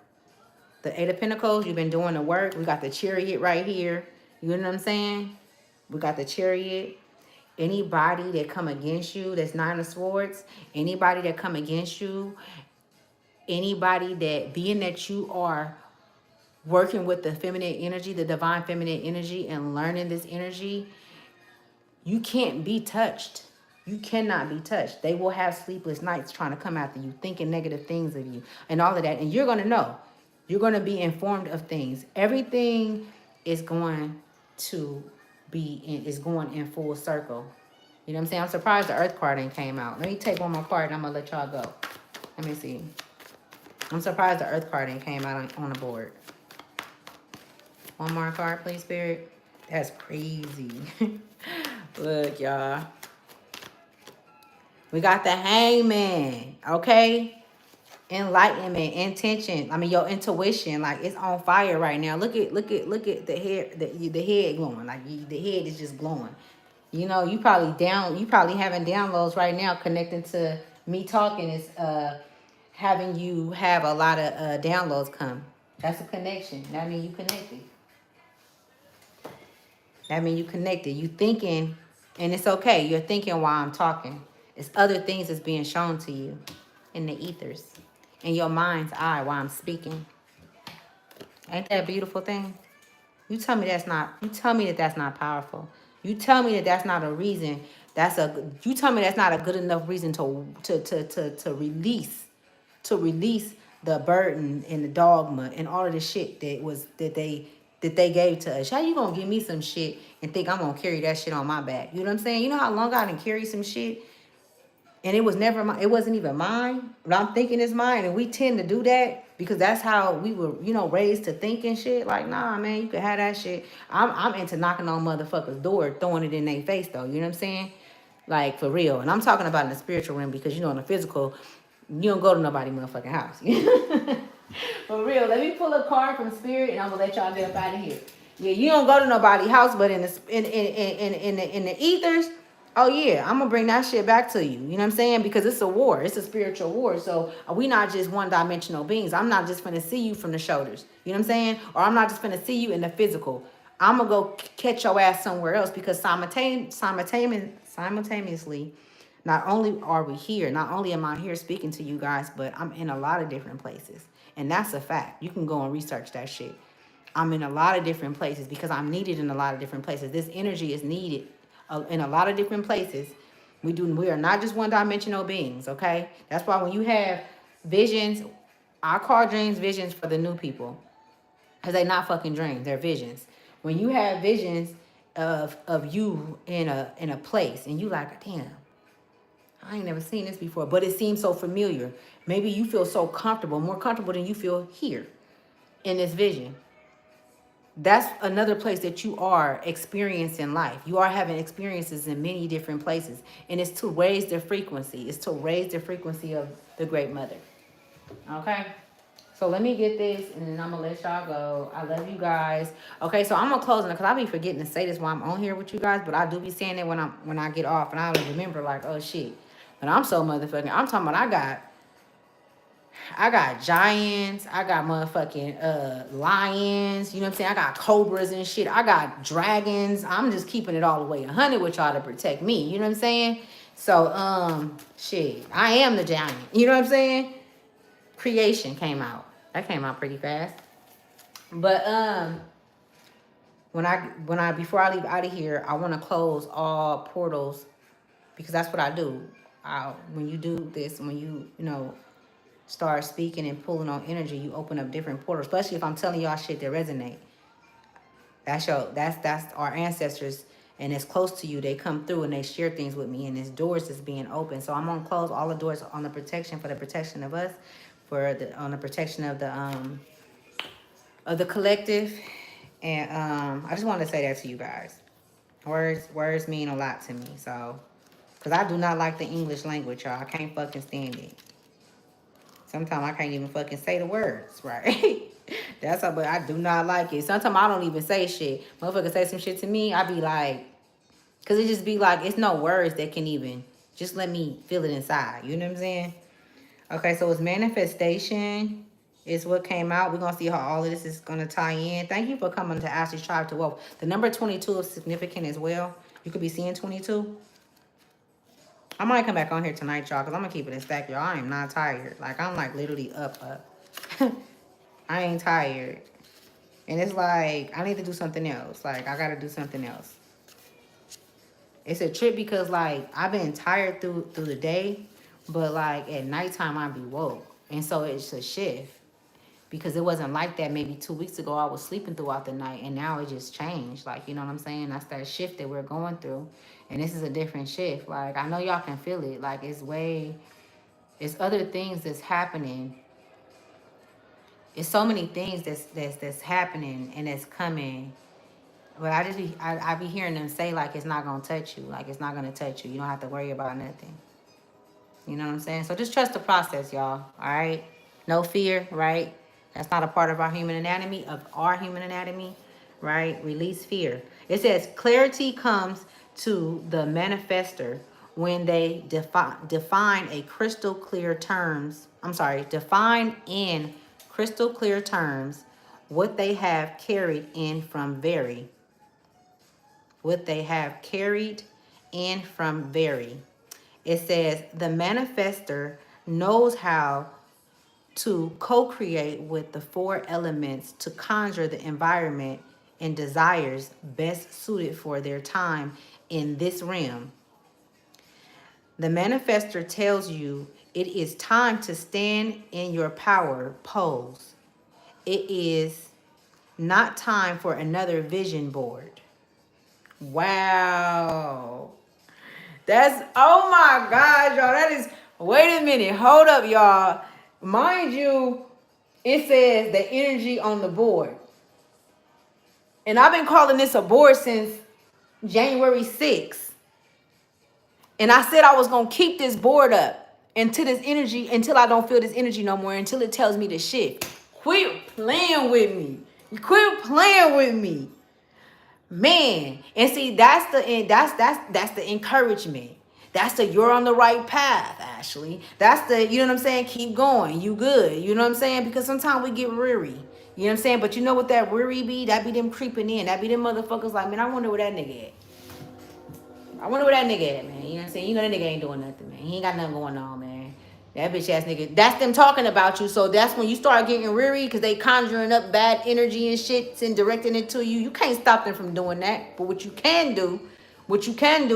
The Eight of Pentacles, you've been doing the work. We got the Chariot right here. You know what I'm saying? We got the Chariot. Anybody that come against you, that's Nine of Swords, anybody that come against you, anybody that, being that you are working with the feminine energy, the divine feminine energy, and learning this energy, you can't be touched. You cannot be touched. They will have sleepless nights trying to come after you, thinking negative things of you and all of that. And you're going to know. You're going to be informed of things. Everything is going to is going in full circle. You know what I'm saying? I'm surprised the Earth card ain't came out. Let me take one more card and I'm going to let y'all go. Let me see. I'm surprised the Earth card ain't came out on the board. One more card, please, Spirit. That's crazy. Look, y'all. We got the Hangman, okay? Enlightenment, intention. I mean, your intuition, like, it's on fire right now. Look at the hair, the head glowing. Like, the head is just glowing. You know, you probably having downloads right now, connecting to me talking is having you have a lot of downloads come. That's a connection. That means you connected. That means you connected. You thinking, and it's okay. You're thinking while I'm talking. It's other things that's being shown to you in the ethers, in your mind's eye while I'm speaking. Ain't that a beautiful thing? You tell me that's not. You tell me that that's not powerful. You tell me that that's not a reason. You tell me that's not a good enough reason to release the burden and the dogma and all of the shit that that they gave to us. How you gonna give me some shit and think I'm gonna carry that shit on my back? You know what I'm saying? You know how long I done carry some shit and it was never mine, it wasn't even mine, but I'm thinking it's mine, and we tend to do that because that's how we were, you know, raised to think and shit. Like, nah, man, you can have that shit. I'm into knocking on motherfuckers' door, throwing it in their face, though. You know what I'm saying? Like, for real. And I'm talking about in the spiritual realm because, you know, in the physical, you don't go to nobody motherfucking house. For real. Let me pull a card from spirit, and I'm gonna let y'all get up out of here. Yeah, you don't go to nobody's house, but in the ethers, oh yeah, I'm gonna bring that shit back to you. You know what I'm saying? Because it's a war. It's a spiritual war. So we not just one-dimensional beings. I'm not just gonna see you from the shoulders. You know what I'm saying? Or I'm not just gonna see you in the physical. I'm gonna go catch your ass somewhere else because simultaneously, not only are we here, not only am I here speaking to you guys, but I'm in a lot of different places. And that's a fact. You can go and research that shit. I'm in a lot of different places because I'm needed in a lot of different places. This energy is needed in a lot of different places. We are not just one-dimensional beings, okay? That's why when you have visions, I call dreams visions for the new people. Because they're not fucking dreams, they're visions. When you have visions of you in a place and you like, damn, I ain't never seen this before, but it seems so familiar. Maybe you feel so comfortable, more comfortable than you feel here in this vision. That's another place that you are experiencing life. You are having experiences in many different places. And it's to raise the frequency. It's to raise the frequency of the Great Mother. Okay? So let me get this, and then I'm going to let y'all go. I love you guys. Okay, so I'm going to close it because I be forgetting to say this while I'm on here with you guys, but I do be saying it when I get off, and I remember like, oh, shit. But I'm so motherfucking, I'm talking about I got giants, I got motherfucking lions, you know what I'm saying? I got cobras and shit. I got dragons. I'm just keeping it all the way 100 with y'all to protect me, you know what I'm saying? So, shit, I am the giant, you know what I'm saying? Creation came out. That came out pretty fast. But before I leave out of here, I want to close all portals because that's what I do. When you do this, when you know, start speaking and pulling on energy, you open up different portals, especially if I'm telling y'all shit that resonate. That's our ancestors, and it's close to you. They come through and they share things with me, and there's doors that's being open. So I'm gonna close all the doors on the protection, for the protection of us, on the protection of the collective. And I just wanted to say that to you guys. Words mean a lot to me. So, because I do not like the English language, y'all. I can't fucking stand it. Sometimes I can't even fucking say the words, right? That's how, but I do not like it. Sometimes I don't even say shit. Motherfucker say some shit to me, I be like, because it just be like, it's no words that can even, just let me feel it inside. You know what I'm saying? Okay, so it's manifestation is what came out. We're going to see how all of this is going to tie in. Thank you for coming to Ashley's Tribe to Wealth. The number 22 is significant as well. You could be seeing 22. I might come back on here tonight, y'all, because I'm going to keep it in stack, y'all. I am not tired. Like, I'm, like, literally up. I ain't tired. And it's like, I need to do something else. Like, I got to do something else. It's a trip because, like, I've been tired through the day, but, like, at nighttime, I be woke. And so it's a shift. Because it wasn't like that maybe 2 weeks ago. I was sleeping throughout the night, and now it just changed. Like, you know what I'm saying? That's that shift that we're going through. And this is a different shift. Like, I know y'all can feel it. Like, it's other things that's happening. It's so many things that's happening and that's coming. But I be hearing them say, like, it's not going to touch you. Like, it's not going to touch you. You don't have to worry about nothing. You know what I'm saying? So just trust the process, y'all. All right? No fear, right? That's not a part of our human anatomy, right? Release fear. It says clarity comes to the manifester when they define in crystal clear terms what they have carried in from very. It says the manifester knows how to co-create with the four elements to conjure the environment and desires best suited for their time in this realm. The manifester tells you it is time to stand in your power pose. It is not time for another vision board. Wow. That's, oh my God, y'all. That is, wait a minute. Hold up, y'all. Mind you, it says the energy on the board. And I've been calling this a board since January 6th. And I said I was going to keep this board up until this energy, until I don't feel this energy no more, until it tells me to shift. Quit playing with me. Quit playing with me. Man, and see, that's the encouragement. That's the, you're on the right path, Ashley. That's the, you know what I'm saying? Keep going. You good. You know what I'm saying? Because sometimes we get weary. You know what I'm saying? But you know what that weary be? That be them creeping in. That be them motherfuckers like, man, I wonder where that nigga at. I wonder where that nigga at, man. You know what I'm saying? You know that nigga ain't doing nothing, man. He ain't got nothing going on, man. That bitch ass nigga. That's them talking about you. So that's when you start getting weary because they conjuring up bad energy and shit and directing it to you. You can't stop them from doing that. But what you can do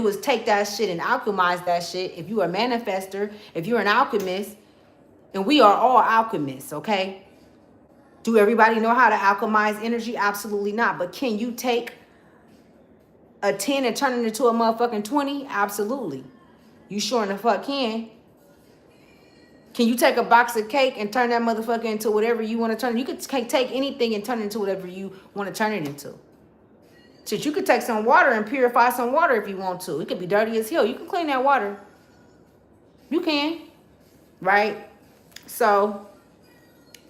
is take that shit and alchemize that shit. If you are a manifester, if you're an alchemist, and we are all alchemists, okay? Do everybody know how to alchemize energy? Absolutely not. But can you take a 10 and turn it into a motherfucking 20? Absolutely. You sure in the fuck can. Can you take a box of cake and turn that motherfucker into whatever you want to turn it? You could take anything and turn it into whatever you want to turn it into. Shit, you could take some water and purify some water if you want to. It could be dirty as hell. You can clean that water. You can. Right? So,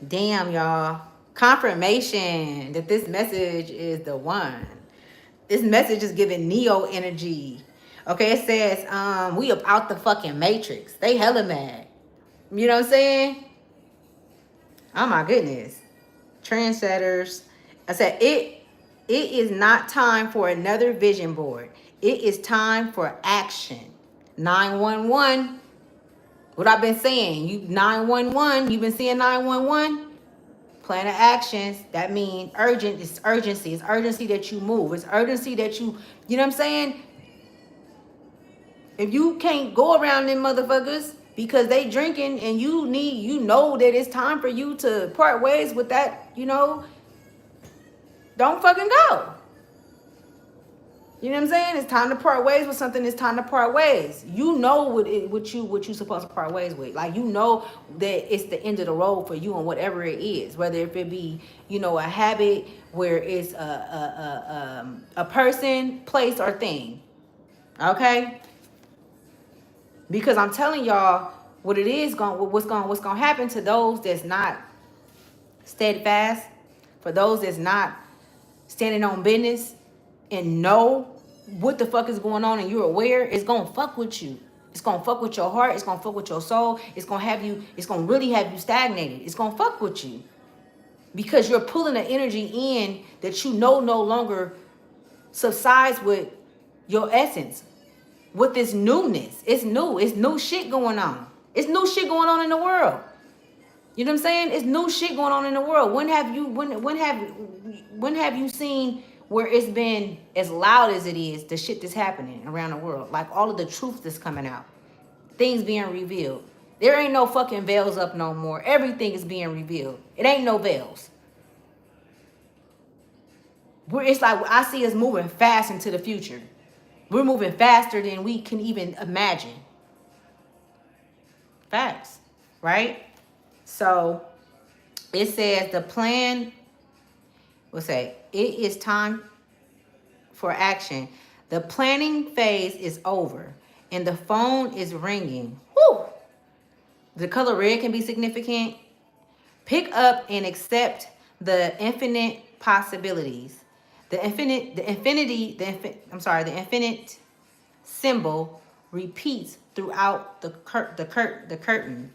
damn, y'all. Confirmation that this message is the one. This message is giving Neo energy. Okay, it says, we up out the fucking matrix. They hella mad. You know what I'm saying? Oh my goodness. Trendsetters. I said, it is not time for another vision board. It is time for action. 911. What I've been saying. You 911. You've been seeing 911. Plan of actions. That means urgent. It's urgency. It's urgency that you move. It's urgency that you know what I'm saying? If you can't go around them motherfuckers because they drinking and you know that it's time for you to part ways with that, you know, don't fucking go. You know what I'm saying? It's time to part ways with something. It's time to part ways. You know what you supposed to part ways with. Like, you know that it's the end of the road for you on whatever it is. Whether if it be, you know, a habit, where it's a person, place, or thing. Okay? Because I'm telling y'all what it is what's gonna happen to those that's not steadfast, for those that's not standing on business and know what the fuck is going on and you're aware, it's gonna fuck with you. It's gonna fuck with your heart. It's gonna fuck with your soul. It's gonna really have you stagnated. It's gonna fuck with you because you're pulling the energy in that you know no longer subsides with your essence. With this newness, it's new shit going on. It's new shit going on in the world. You know what I'm saying? It's new shit going on in the world. When have you seen where it's been as loud as it is, the shit that's happening around the world? Like all of the truth that's coming out. Things being revealed. There ain't no fucking veils up no more. Everything is being revealed. It ain't no veils. It's like I see us moving fast into the future. We're moving faster than we can even imagine. Facts, right? So it says the plan will say it is time for action. The planning phase is over and the phone is ringing. Woo! The color red can be significant. Pick up and accept the infinite possibilities. The infinite symbol repeats throughout the curtain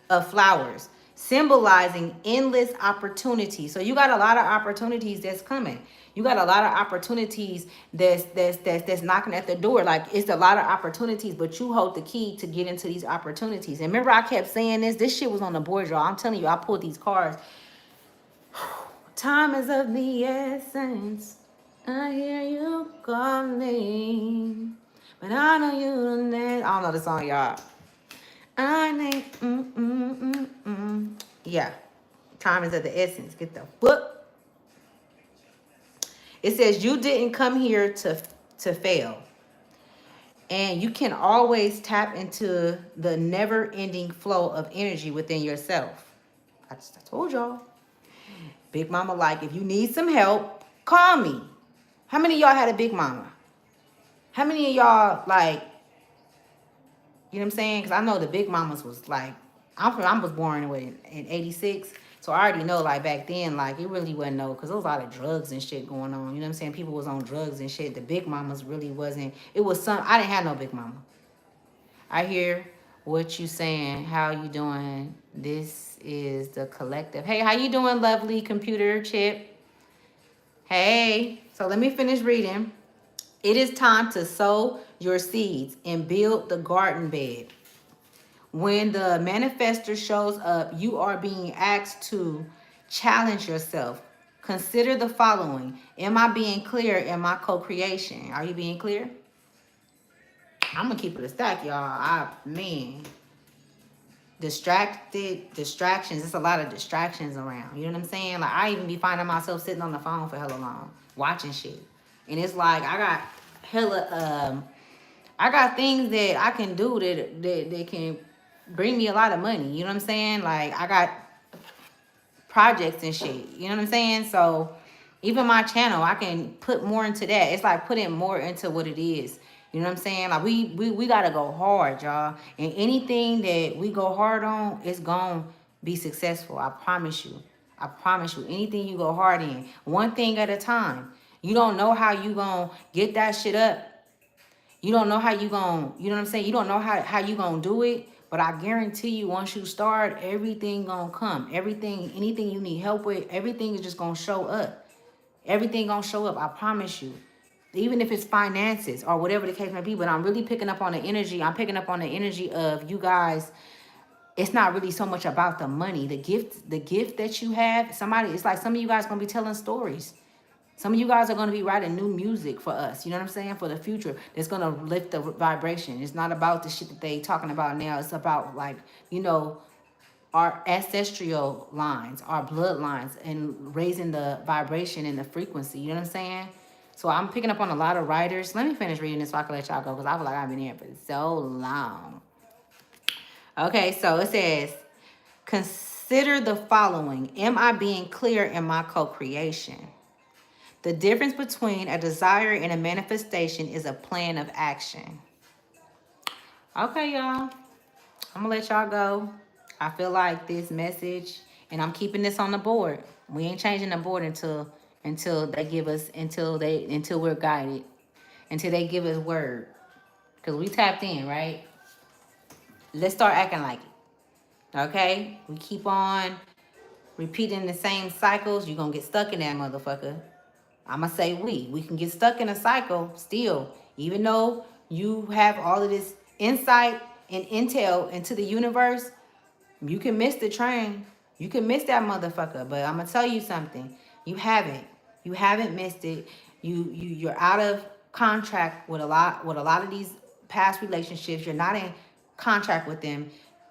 of flowers, symbolizing endless opportunities. So you got a lot of opportunities that's coming. You got a lot of opportunities that's knocking at the door. Like, it's a lot of opportunities, but you hold the key to get into these opportunities. And remember, I kept saying this shit was on the board, y'all. I'm telling you, I pulled these cards. Time is of the essence. I hear you calling, but I know you don't. I don't know the song, y'all. I need, Yeah. Time is of the essence. Get the book. It says you didn't come here to fail. And you can always tap into the never-ending flow of energy within yourself. I told y'all. Big mama, like, if you need some help, call me. How many of y'all had a big mama? How many of y'all, like, you know what I'm saying? Because I know the big mamas was like, I was born in 86. So I already know, like, back then, like, it really wasn't no, because there was a lot of drugs and shit going on. You know what I'm saying? People was on drugs and shit. The big mamas really wasn't. It was some, I didn't have no big mama. I hear what you saying. How you doing? This is the collective. Hey, how you doing, lovely computer chip? Hey, so let me finish reading. It is time to sow your seeds and build the garden bed. When the manifester shows up, you are being asked to challenge yourself. Consider the following. Am I being clear in my co-creation? Are you being clear? I'm gonna keep it a stack, y'all. Man, distractions. It's a lot of distractions around. You know what I'm saying? Like, I even be finding myself sitting on the phone for hella long, watching shit. And it's like, I got things that I can do that can bring me a lot of money. You know what I'm saying? Like, I got projects and shit. You know what I'm saying? So even my channel, I can put more into that. It's like putting more into what it is. You know what I'm saying? Like, we gotta go hard, y'all. And anything that we go hard on, it's gonna be successful. I promise you. I promise you. Anything you go hard in, one thing at a time. You don't know how you gonna get that shit up. You don't know how you gonna, you know what I'm saying? You don't know how you gonna do it. But I guarantee you, once you start, everything gonna come. Everything, anything you need help with, everything is just gonna show up. Everything gonna show up. I promise you. Even if it's finances or whatever the case may be. But I'm really picking up on the energy. I'm picking up on the energy of you guys. It's not really so much about the money. The gift that you have. It's like some of you guys gonna be telling stories. Some of you guys are going to be writing new music for us. You know what I'm saying? For the future. That's going to lift the vibration. It's not about the shit that they talking about now. It's about, like, you know, our ancestral lines, our bloodlines, and raising the vibration and the frequency. You know what I'm saying? So I'm picking up on a lot of writers. Let me finish reading this so I can let y'all go, because I feel like I've been here for so long. Okay, so it says, consider the following. Am I being clear in my co-creation? The difference between a desire and a manifestation is a plan of action. Okay, y'all. I'm going to let y'all go. I feel like this message, and I'm keeping this on the board. We ain't changing the board until they give us, until we're guided, until they give us word. Because we tapped in, right? Let's start acting like it. Okay? We keep on repeating the same cycles. You're going to get stuck in that motherfucker. I'm going to say we can get stuck in a cycle still, even though you have all of this insight and intel into the universe. You can miss the train. You can miss that motherfucker. But I'm going to tell you something. You haven't missed it. You're out of contract with a lot of these past relationships. You're not in contract with them.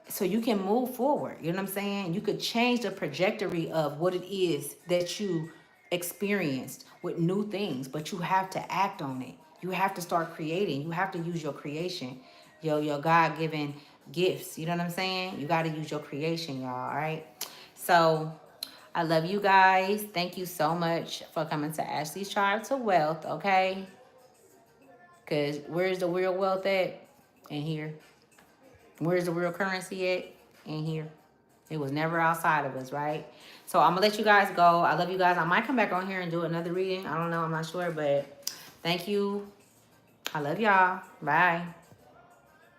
So you can move forward. You know what I'm saying? You could change the trajectory of what it is that you experienced with new things, but you have to act on it. You have to start creating. You have to use your creation, your God-given gifts. You know what I'm saying? You got to use your creation, y'all. All right. So I love you guys. Thank you so much for coming to Ashley's Tribe to Wealth. Okay. Because where's the real wealth at? In here. Where's the real currency at? In here. It was never outside of us, right? So I'm going to let you guys go. I love you guys. I might come back on here and do another reading. I don't know. I'm not sure. But thank you. I love y'all. Bye.